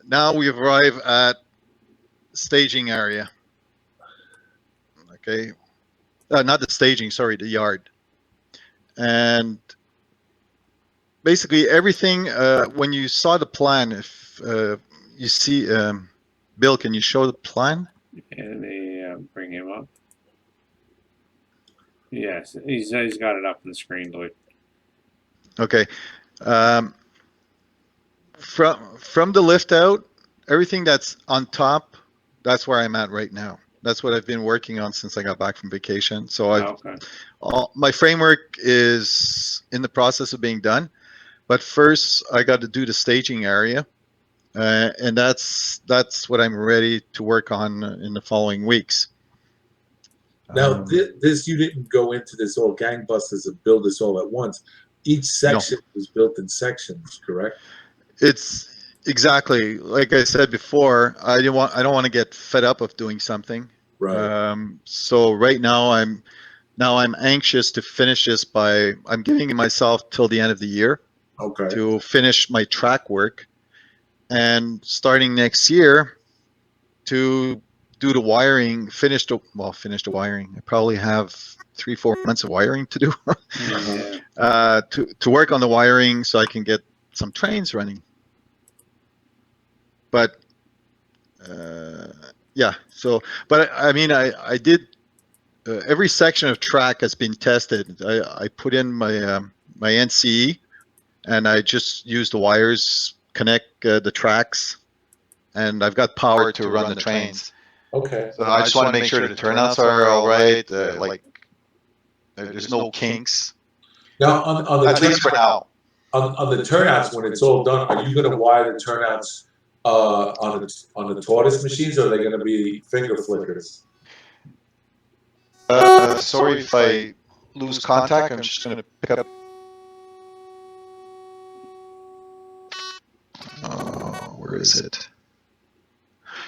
now we've arrived at staging area. Okay, not the staging, sorry, the yard. And basically everything, when you saw the plan, if you see, Bill, can you show the plan? Let me bring him up. Yes, he's got it up on the screen, Lloyd. Okay. From the lift out, everything that's on top, that's where I'm at right now. That's what I've been working on since I got back from vacation. So my framework is in the process of being done, but first I got to do the staging area, and that's what I'm ready to work on in the following weeks. Now, this you didn't go into this all gangbusters and build this all at once. Each section was built in sections, correct? It's exactly like I said before. I don't want to get fed up of doing something. Right. So right now I'm anxious to finish this I'm giving myself till the end of the year. Okay. To finish my track work, and starting next year to do the wiring. Finish the wiring. I probably have 3-4 months of wiring to do. To work on the wiring so I can get some trains running. but yeah. So, but I mean, I did. Every section of track has been tested. I put in my my NCE, and I just use the wires, connect the tracks, and I've got power to run the trains. Okay. So I just want to make sure the turnouts are all right. Like there's no kinks. Now, on the At least for now. on the turnouts, when it's all done, are you going to wire the turnouts on the tortoise machines, or are they going to be finger flickers? Sorry if I lose contact. I'm just going to pick up. Where is it?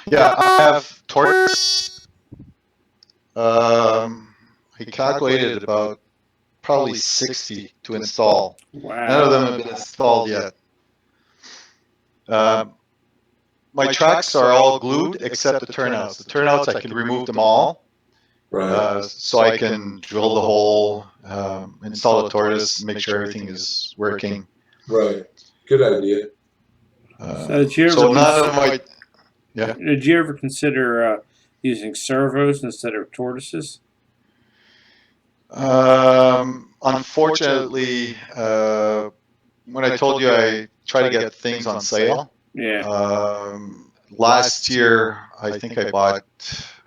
Yeah, I have tortoise. He calculated about probably 60 to install. Wow. None of them have been installed yet. My tracks are all glued except the turnouts. The turnouts, I can remove them all. Right. So I can drill the hole, install a tortoise, make sure everything is working. Right. Good idea. So did you ever So none of my, yeah. Did you ever consider using servos instead of tortoises? Unfortunately, when I told you I try to get things on sale, Yeah. last year I think I bought,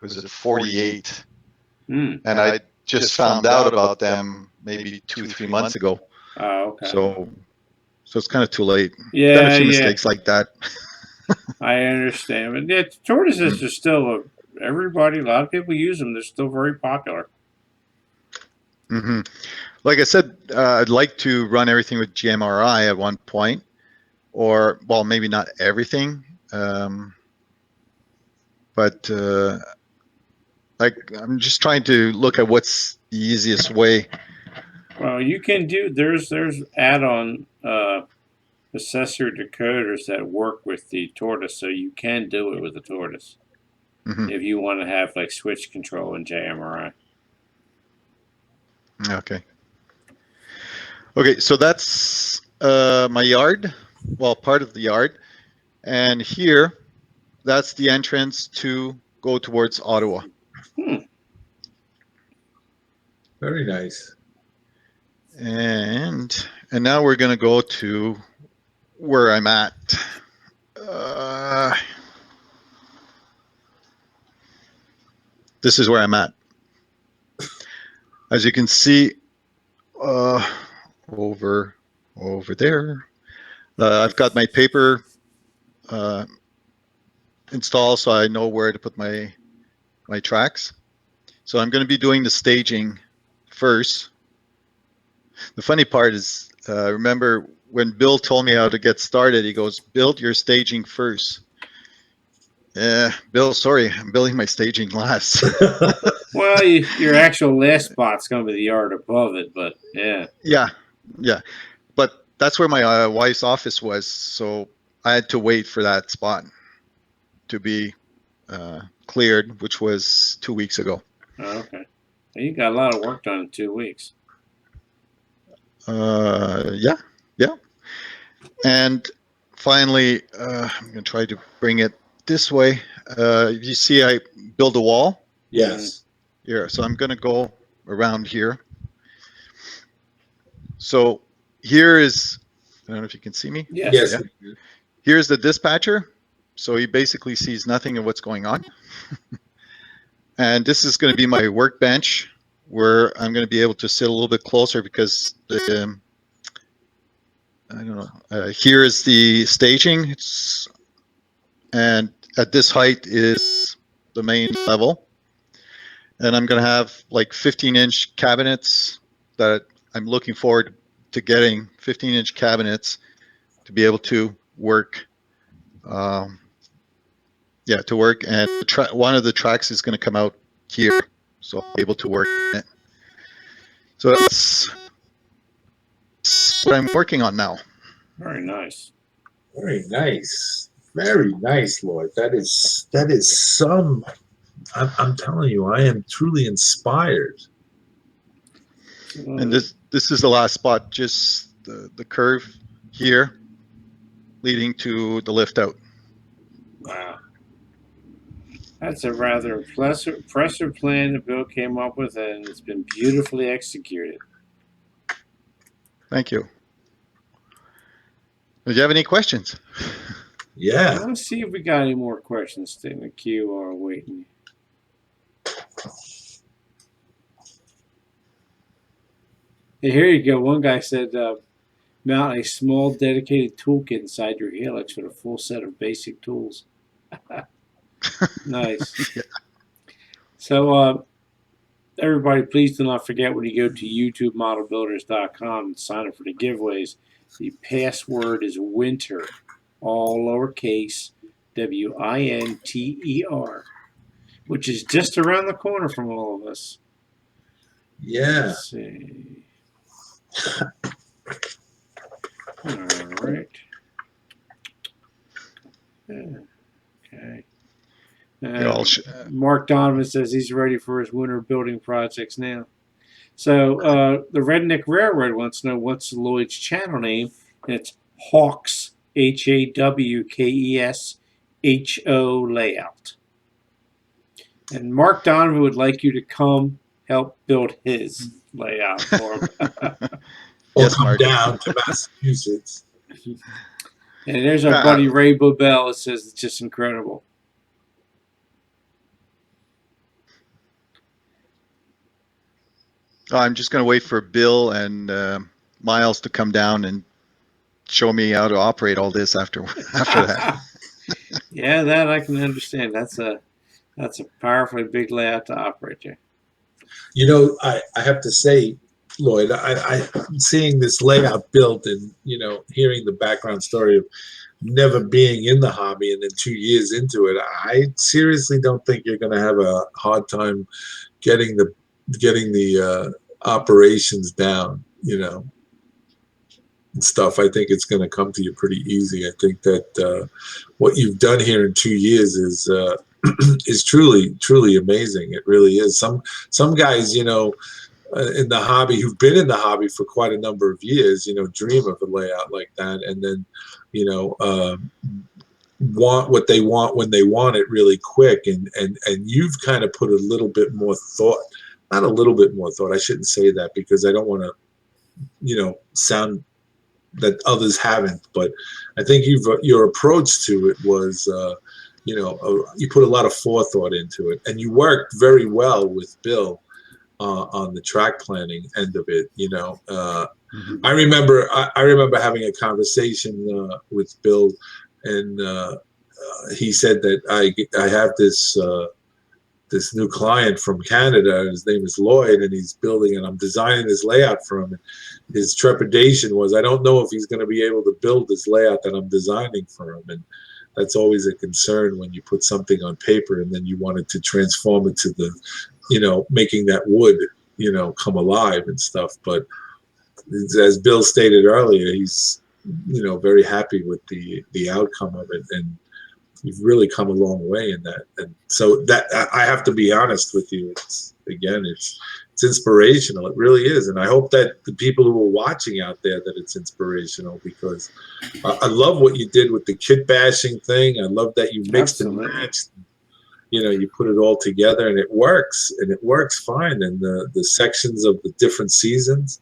was it 48? Mm. And I just found out about them maybe 2-3 months ago. Oh, okay. So it's kind of too late. Yeah, Done a few yeah. mistakes like that. I understand, but yeah, tortoises are still everybody. A lot of people use them. They're still very popular. Mm-hmm. Like I said, I'd like to run everything with GMRI at one point, or well, maybe not everything, but like I'm just trying to look at what's the easiest way. Well, you can do. There's add-on accessory decoders that work with the tortoise, so you can do it with the tortoise if you want to have like switch control in JMRI. Okay. Okay, so that's my yard. Well, part of the yard, and here, that's the entrance to go towards Ottawa. Very nice. And now we're gonna go to where I'm at. This is where I'm at. As you can see, over there, I've got my paper installed, so I know where to put my tracks. So I'm going to be doing the staging first. The funny part is, remember when Bill told me how to get started, he goes, build your staging first. Yeah, Bill, sorry, I'm building my staging last. Well, your actual last spot's going to be the yard above it, but yeah. Yeah. But that's where my wife's office was, so I had to wait for that spot to be cleared, which was 2 weeks ago. Oh, okay. You got a lot of work done in 2 weeks. Yeah. And finally, I'm going to try to bring it this way. You see I build a wall? Yes. Here, so I'm going to go around here. So here is, I don't know if you can see me. Yes. Yeah. Here's the dispatcher. So he basically sees nothing of what's going on. And this is going to be my workbench where I'm going to be able to sit a little bit closer because the, I don't know, here is the staging. And at this height is the main level. And I'm going to have like 15-inch cabinets that I'm looking forward to getting 15-inch cabinets to be able to work. To work. And one of the tracks is going to come out here, so I'll be able to work in it. So that's what I'm working on now. Very nice. Very nice. Very nice, Lloyd. That is some. I'm telling you, I am truly inspired. And this is the last spot, just the curve here leading to the lift out. Wow. That's a rather impressive plan that Bill came up with, and it's been beautifully executed. Thank you. Do you have any questions? Yeah. Let's see if we got any more questions in the queue while we're waiting. Hey, here you go. One guy said, mount a small dedicated toolkit inside your helix with a full set of basic tools. Nice. Yeah. So, everybody, please do not forget when you go to YouTubeModelBuilders.com and sign up for the giveaways, the password is winter, all lowercase, WINTER, which is just around the corner from all of us. Yeah. Let's see. All right. Okay. Mark Donovan says he's ready for his winter building projects now. So the Redneck Railroad wants to know what's Lloyd's channel name, and it's Hawks, HAWKES, Layout. And Mark Donovan would like you to come help build his layout for him. Or Yes, come Mark. down to Massachusetts. And there's our buddy Ray Bobel. It says it's just incredible. I'm just going to wait for Bill and Miles to come down and show me how to operate all this after that. Yeah, that I can understand. That's a powerfully big layout to operate there. You know, I have to say, Lloyd, I'm seeing this layout built and, you know, hearing the background story of never being in the hobby and then 2 years into it, I seriously don't think you're going to have a hard time getting the operations down, you know, and stuff. I think it's going to come to you pretty easy. I think that what you've done here in 2 years is truly amazing. It really is. Some guys, you know, in the hobby who've been in the hobby for quite a number of years, you know, dream of a layout like that, and then, you know, want what they want when they want it really quick, and you've kind of put a little bit more thought, not a little bit more thought, I shouldn't say that because I don't want to, you know, sound that others haven't, but I think your approach to it was, you know, you put a lot of forethought into it, and you worked very well with Bill on the track planning end of it. You know, I remember having a conversation with Bill, and he said that I have this new client from Canada. His name is Lloyd, and he's building, and I'm designing this layout for him. And his trepidation was, I don't know if he's going to be able to build this layout that I'm designing for him. And that's always a concern when you put something on paper and then you wanted to transform it to the, you know, making that wood, you know, come alive and stuff. But as Bill stated earlier, he's, you know, very happy with the outcome of it, and you've really come a long way in that. And so that, I have to be honest with you, it's inspirational. It really is. And I hope that the people who are watching out there, that it's inspirational, because I love what you did with the kit bashing thing. I love that you mixed and matched, you know, you put it all together, and it works fine. And the sections of the different seasons.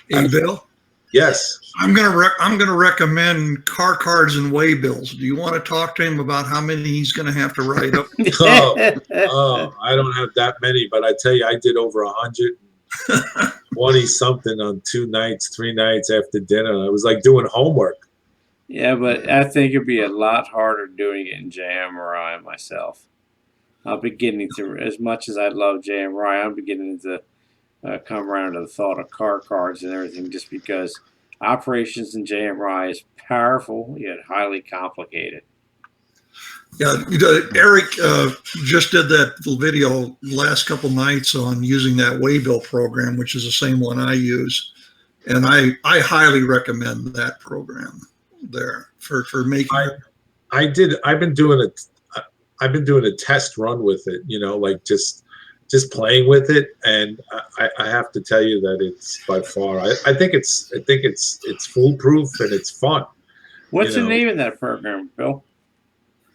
Hey, Bill? Yes. I'm gonna recommend car cards and way bills. Do you want to talk to him about how many he's gonna have to write up? Oh, I don't have that many, but I tell you, I did over 120 something on 3 nights after dinner. It was like doing homework. Yeah, but I think it'd be a lot harder doing it in JMRI myself. I'm beginning to, as much as I love JMRI, I'm beginning to come around to the thought of car cards and everything, just because operations in JMRI is powerful yet highly complicated. Yeah, Eric just did that video last couple nights on using that waybill program, which is the same one I use, and I highly recommend that program there for making. I've been doing a test run with it, you know, like just playing with it, and I have to tell you that it's by far, I think it's foolproof and it's fun. What's the name of that program, Bill?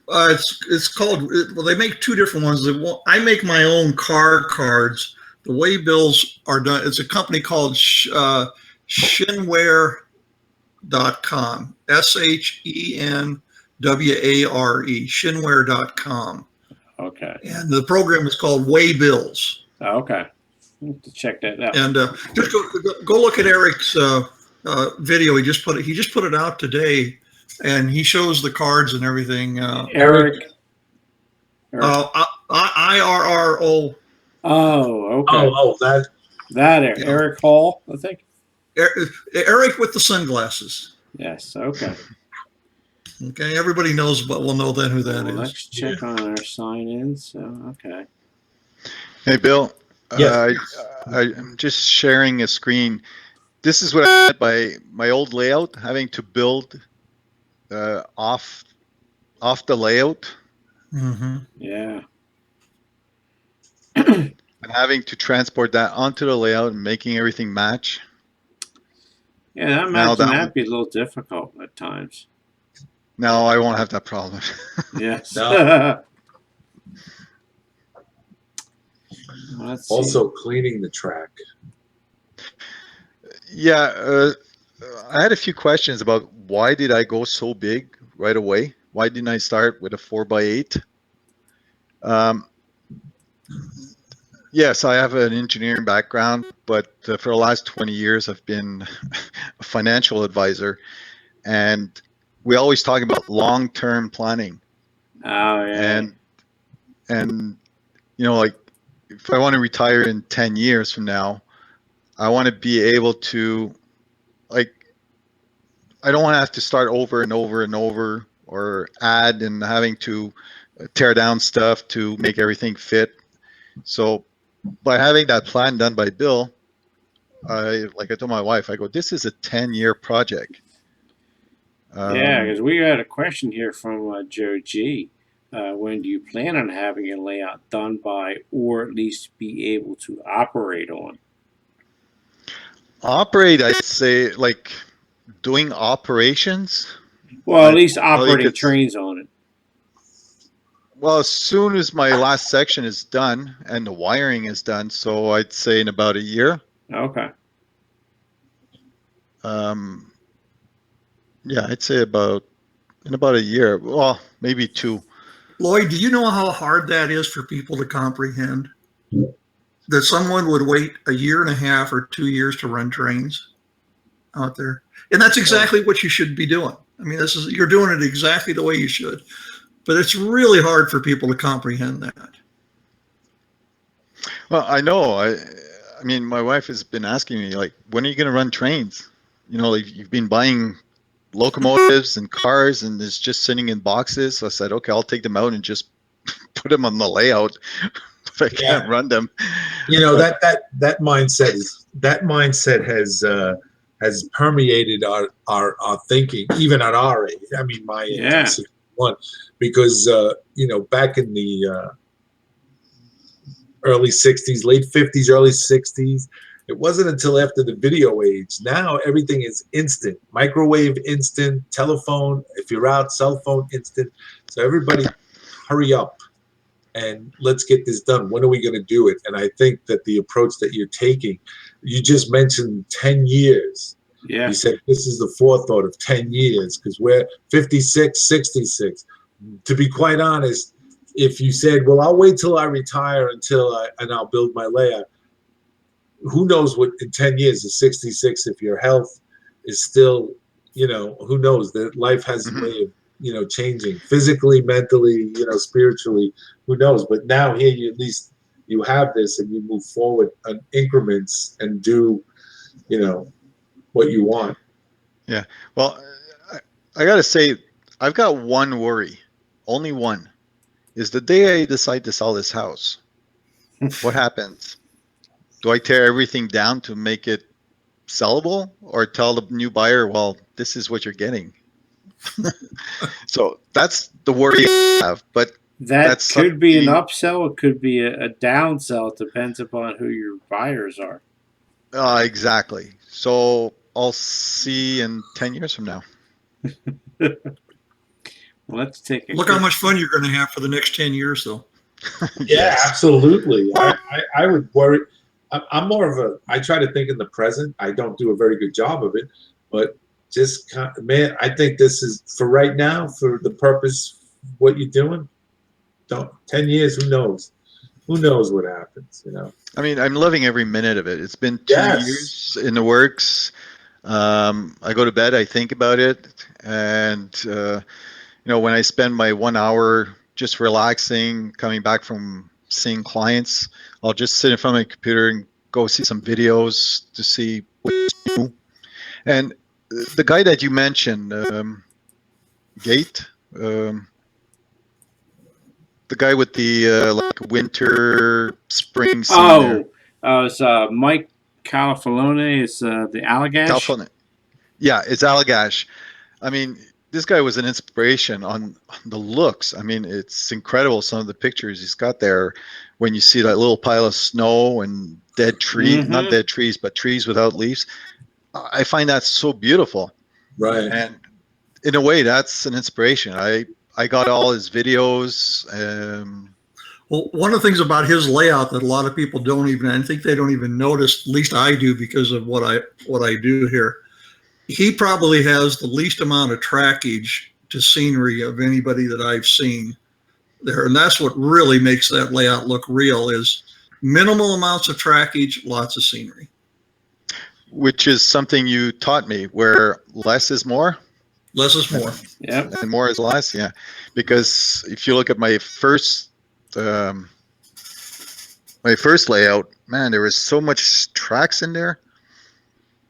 It's called. Well, they make two different ones. I make my own car cards. The way bills are done. It's a company called Shinware.com. SHENWARE. Shinware.com. Okay. And the program is called Way Bills. Okay. I'll have to check that out. And just go look at Eric's video. He just put it out today, and he shows the cards and everything. Eric. IRRO. Oh, okay. That Eric Hall, I think. Eric with the sunglasses. Yes. Okay. Okay, everybody knows, but we'll know then who that is. Let's check on our sign-in. So, okay. Hey, Bill. Yes. I'm just sharing a screen. This is what I meant by my old layout, having to build off the layout. Mm-hmm. Yeah. And having to transport that onto the layout and making everything match. Yeah, I imagine that'd be a little difficult at times. No, I won't have that problem. Yes. No. Let's Also see. cleaning the track. Yeah, I had a few questions about why did I go so big right away? Why didn't I start with a 4x8? Yes, I have an engineering background, but for the last 20 years, I've been a financial advisor, and we always talk about long-term planning. Oh, yeah. And like if I want to retire in 10 years from now, I want to be able to, like, I don't want to have to start over and over and over or add and having to tear down stuff to make everything fit. So by having that plan done by Bill, I told my wife, I go, this is a 10-year project. Yeah, because we had a question here from Joe G. When do you plan on having a layout done by, or at least be able to operate on? Operate, I'd say, like doing operations. Well, at least operating trains on it. Well, as soon as my last section is done and the wiring is done, so I'd say in about a year. Okay. Yeah, I'd say in about a year. Well, maybe 2. Lloyd, do you know how hard that is for people to comprehend? That someone would wait a year and a half or 2 years to run trains out there, and that's exactly what you should be doing. I mean, you're doing it exactly the way you should, but it's really hard for people to comprehend that. Well, I know. I mean, my wife has been asking me, like, when are you going to run trains? Like you've been buying locomotives and cars, and it's just sitting in boxes. So I said, okay, I'll take them out and just put them on the layout. If I can't run them. That mindset has permeated our thinking, even at our age. I mean, my age, I'm 61, because back in the early 60s, late 50s, early 60s, it wasn't until after the video age. Now everything is instant. Microwave instant, telephone, if you're out, cell phone instant. So everybody hurry up and let's get this done. When are we going to do it? And I think that the approach that you're taking, you just mentioned 10 years. Yeah. You said this is the forethought of 10 years because we're 56, 66. To be quite honest, if you said, well, I'll wait till I retire and I'll build my layout, who knows what in 10 years is 66 if your health is still, who knows that life has a way of, changing physically, mentally, spiritually, who knows? But now here you at least you have this and you move forward in increments and do, what you want. Yeah. Well, I got to say, I've got one worry, only one, is the day I decide to sell this house. What happens? Do I tear everything down to make it sellable, or tell the new buyer, well, this is what you're getting? So that's the worry I have. But that could be an upsell. It could be a downsell. It depends upon who your buyers are. Exactly. So I'll see in 10 years from now. Let's take a Look how much fun you're going to have for the next 10 years, though. Yeah, Yes. absolutely. I would worry. I'm more of a. I try to think in the present. I don't do a very good job of it, but just man, I think this is for right now for the purpose what you're doing. Don't 10 years. Who knows? Who knows what happens? You know. I mean, I'm loving every minute of it. It's been 2 Yes. years in the works. I go to bed, I think about it, and when I spend my 1 hour just relaxing, coming back from seeing clients, I'll just sit in front of my computer and go see some videos to see what's new. And the guy that you mentioned, Gate, the guy with the like winter, spring scene there. It's Mike Califalone. It's the Allagash. California. Yeah, it's Allagash. I mean, this guy was an inspiration on the looks. I mean, it's incredible some of the pictures he's got there when you see that little pile of snow and dead trees, not dead trees, but trees without leaves. I find that so beautiful. Right. And in a way, that's an inspiration. I got all his videos. Well, one of the things about his layout that a lot of people don't even, I think they don't even notice, at least I do because of what I do here. He probably has the least amount of trackage to scenery of anybody that I've seen there. And that's what really makes that layout look real is minimal amounts of trackage, lots of scenery. Which is something you taught me, where less is more. Less is more. Yep. And more is less, yeah. Because if you look at my first layout, man, there was so much tracks in there.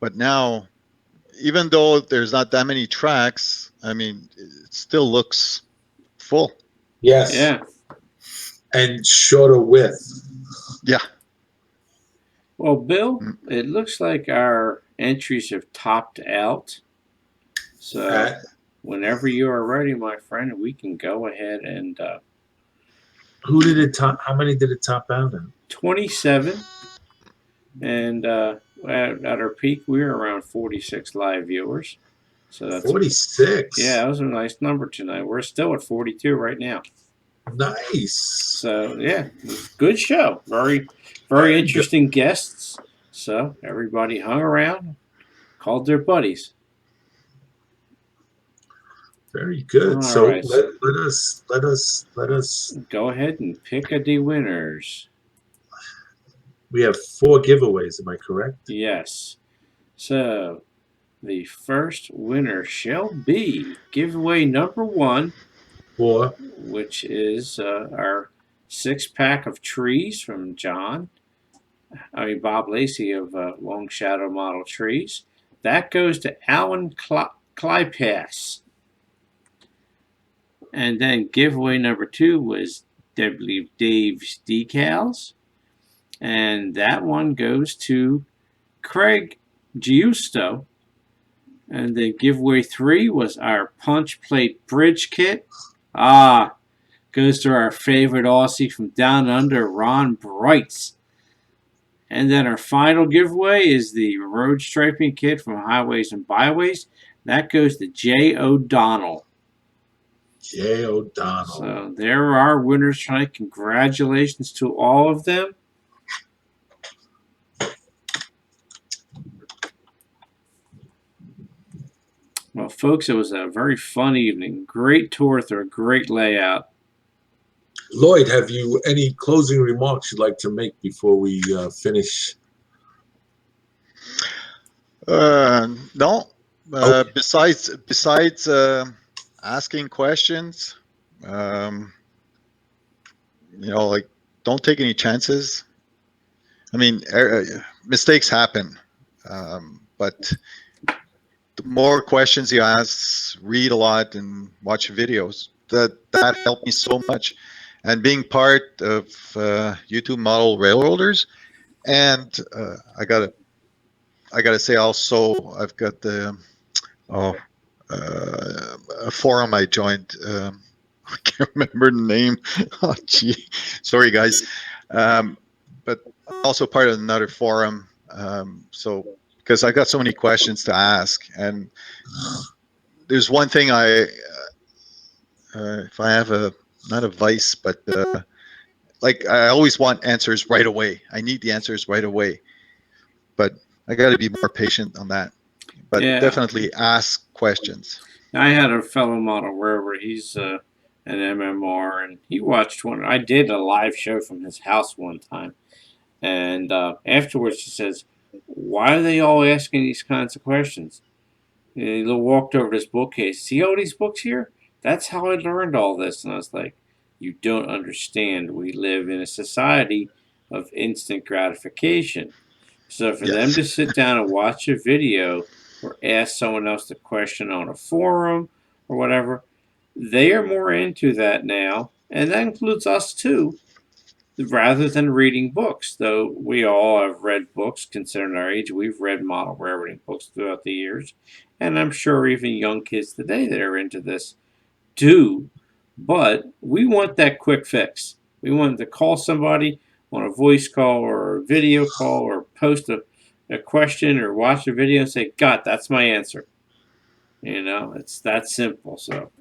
But now, even though there's not that many tracks, I mean, it still looks full. Yes. Yeah. And shorter width. Yeah. Well, Bill, it looks like our entries have topped out. So whenever you are ready, my friend, we can go ahead and who did it top? How many did it top out at? 27. And at our peak, we were around 46 live viewers. So that's 46. Yeah, that was a nice number tonight. We're still at 42 right now. Nice. So yeah, good show. Very interesting guests. So everybody hung around, called their buddies. Very good. All So right. let us go ahead and pick the winners. We have 4 giveaways. Am I correct? Yes. So the first winner shall be giveaway number 1, which is our 6-pack of trees from Bob Lacey of Long Shadow Model Trees. That goes to Alan Kleipass. And then giveaway number 2 was, I believe, Dave's Decals. And that one goes to Craig Giusto. And then giveaway 3 was our punch plate bridge kit. Goes to our favorite Aussie from down under, Ron Brights. And then our final giveaway is the road striping kit from Highways and Byways. That goes to Jay O'Donnell. Jay O'Donnell. So there are our winners tonight. Congratulations to all of them. Well, folks, it was a very fun evening. Great tour through a great layout. Lloyd, have you any closing remarks you'd like to make before we finish? No. Okay. Besides asking questions, like don't take any chances. I mean, mistakes happen, but the more questions you ask, read a lot, and watch videos. That helped me so much. And being part of YouTube Model Railroaders, and I gotta say also, I've got the a forum I joined. I can't remember the name. Oh, gee, sorry guys. But also part of another forum. So because I got so many questions to ask, and there's one thing if I have not a vice, but like I always want answers right away. I need the answers right away, but I got to be more patient on that. But Yeah. definitely ask questions. I had a fellow model wherever he's an MMR, and he watched one. I did a live show from his house one time, and afterwards he says, "Why are they all asking these kinds of questions?" And he walked over to his bookcase. See all these books here? That's how I learned all this. And I was like, "You don't understand. We live in a society of instant gratification. So for them Yes. to sit down and watch a video or ask someone else the question on a forum or whatever, they are more into that now, and that includes us too, rather than reading books. Though we all have read books, considering our age, we've read model railroading books throughout the years, and I'm sure even young kids today that are into this do. But we want that quick fix. We want to call somebody on a voice call or a video call or post a question or watch a video and say, God, that's my answer. It's that simple. So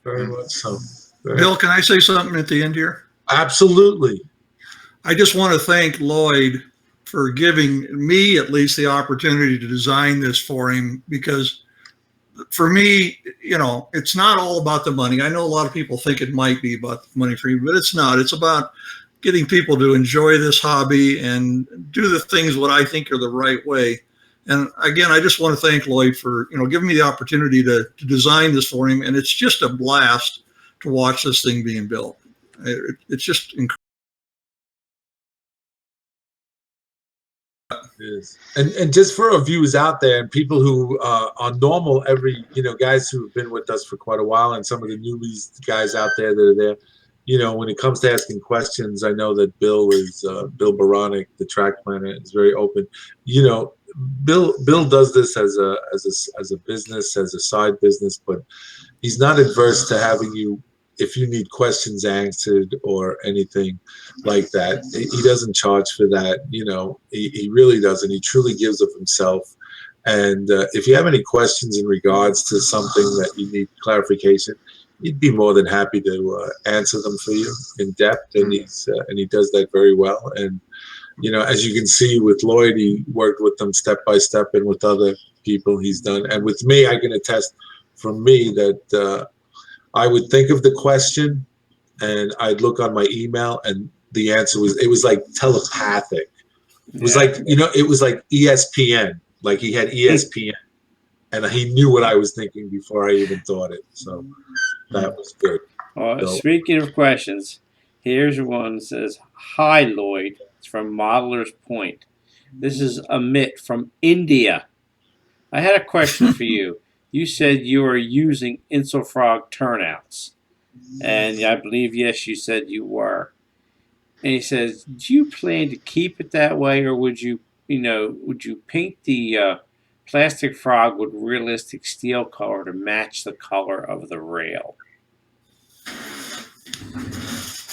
Very much so. Bill, can I say something at the end here? Absolutely. I just want to thank Lloyd for giving me at least the opportunity to design this for him, because for me, it's not all about the money. I know a lot of people think it might be about the money for you, but it's not. It's about getting people to enjoy this hobby and do the things what I think are the right way. And again, I just want to thank Lloyd for giving me the opportunity to design this for him. And it's just a blast to watch this thing being built. It's just incredible. Yes. And just for our viewers out there and people who are normal, guys who have been with us for quite a while, and some of the newbies guys out there that are there, when it comes to asking questions, I know that Bill Beranek, the track planner, is very open. Bill does this as a business, as a side business, but he's not adverse to having you, if you need questions answered or anything like that. He doesn't charge for that. He really doesn't. He truly gives of himself. And if you have any questions in regards to something that you need clarification, he'd be more than happy to answer them for you in depth. And he does that very well. And as you can see with Lloyd, he worked with them step by step, and with other people he's done. And with me, I can attest from me that I would think of the question and I'd look on my email, and the answer was like telepathic. It was like, it was like ESPN, like he had ESPN, and he knew what I was thinking before I even thought it. So that was good. Speaking of questions, here's one that says, Hi, Lloyd. It's from Modeler's Point. This is Amit from India. I had a question for you. You said you are using Insulfrog turnouts. And I believe, yes, you said you were. And he says, do you plan to keep it that way, or would you paint the plastic frog with realistic steel color to match the color of the rail?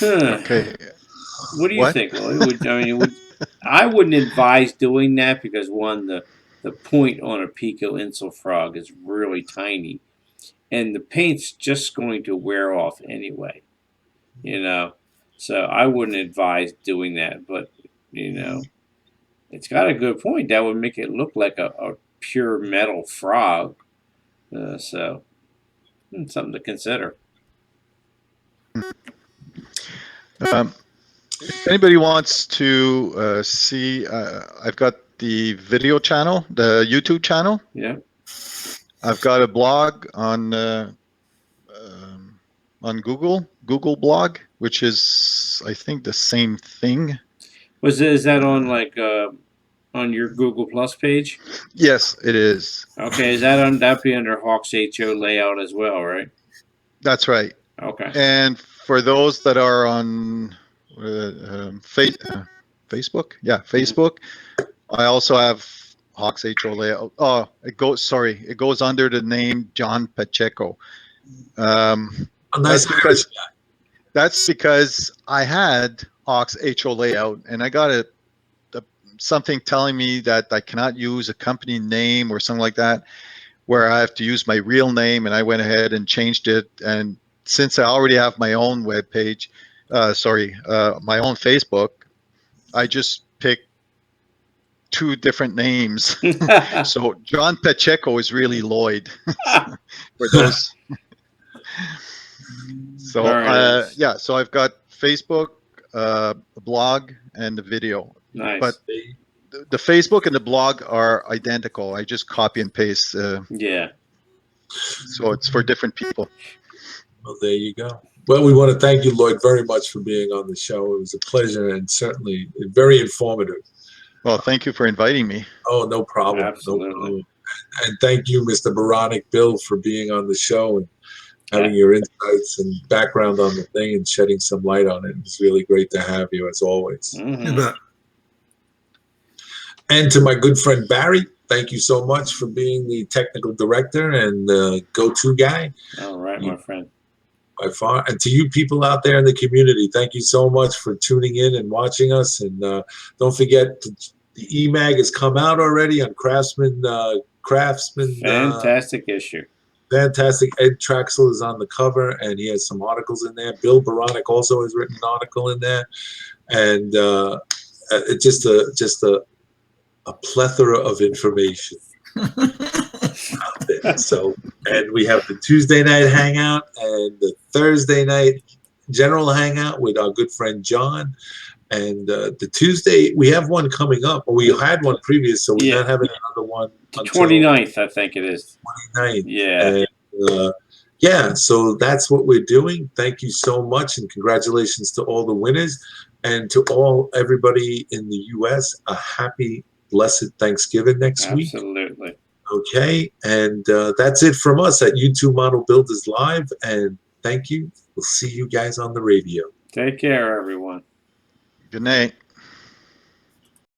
Okay. What do you think, Lloyd? I wouldn't advise doing that because, one, the point on a Pico Insulfrog is really tiny, and the paint's just going to wear off anyway. So I wouldn't advise doing that. But it's got a good point. That would make it look like a pure metal frog. So something to consider. If anybody wants to see, I've got the video channel, the YouTube channel. Yeah. I've got a blog on Google blog, which is, I think, the same thing. Is that on on your Google Plus page? Yes, it is. Okay, that'd be under HawkesHOLayout as well, right? That's right. Okay. And for those that are on Facebook, Facebook, I also have HawkesHOLayout. Oh, it goes under the name John Pacheco. Nice. That's because I had HawkesHOLayout, and I got something telling me that I cannot use a company name or something like that, where I have to use my real name, and I went ahead and changed it, and since I already have my own web page, my own Facebook, I just picked 2 different names. So John Pacheco is really Lloyd for those. So Very nice. yeah, so I've got Facebook, a blog, and the video. Nice. But the Facebook and the blog are identical. I just copy and paste. Yeah. So it's for different people. Well, there you go. Well, we want to thank you, Lloyd, very much for being on the show. It was a pleasure and certainly very informative. Well, thank you for inviting me. Oh, no problem. Absolutely. No problem. And thank you, Mr. Beranek, Bill, for being on the show and having your insights and background on the thing and shedding some light on it. It's really great to have you, as always. Mm-hmm. You bet. And to my good friend Barry, thank you so much for being the technical director and the go-to guy. All right, my friend. By far. And to you people out there in the community, thank you so much for tuning in and watching us. And don't forget, the eMag has come out already on Craftsman. Fantastic issue. Fantastic. Ed Traxel is on the cover, and he has some articles in there. Bill Beranek also has written an article in there. And it's just a plethora of information out there. So, and we have the Tuesday night hangout and the Thursday night general hangout with our good friend John. And the Tuesday, we have one coming up. Or we had one previous, so we're not having another one until 29th, I think it is. 29th. Yeah. And, yeah, so that's what we're doing. Thank you so much, and congratulations to all the winners. And to everybody in the U.S., a happy, blessed Thanksgiving next week. Absolutely. Okay, and that's it from us at YouTube Model Builders Live. And thank you. We'll see you guys on the radio. Take care, everyone. Good night.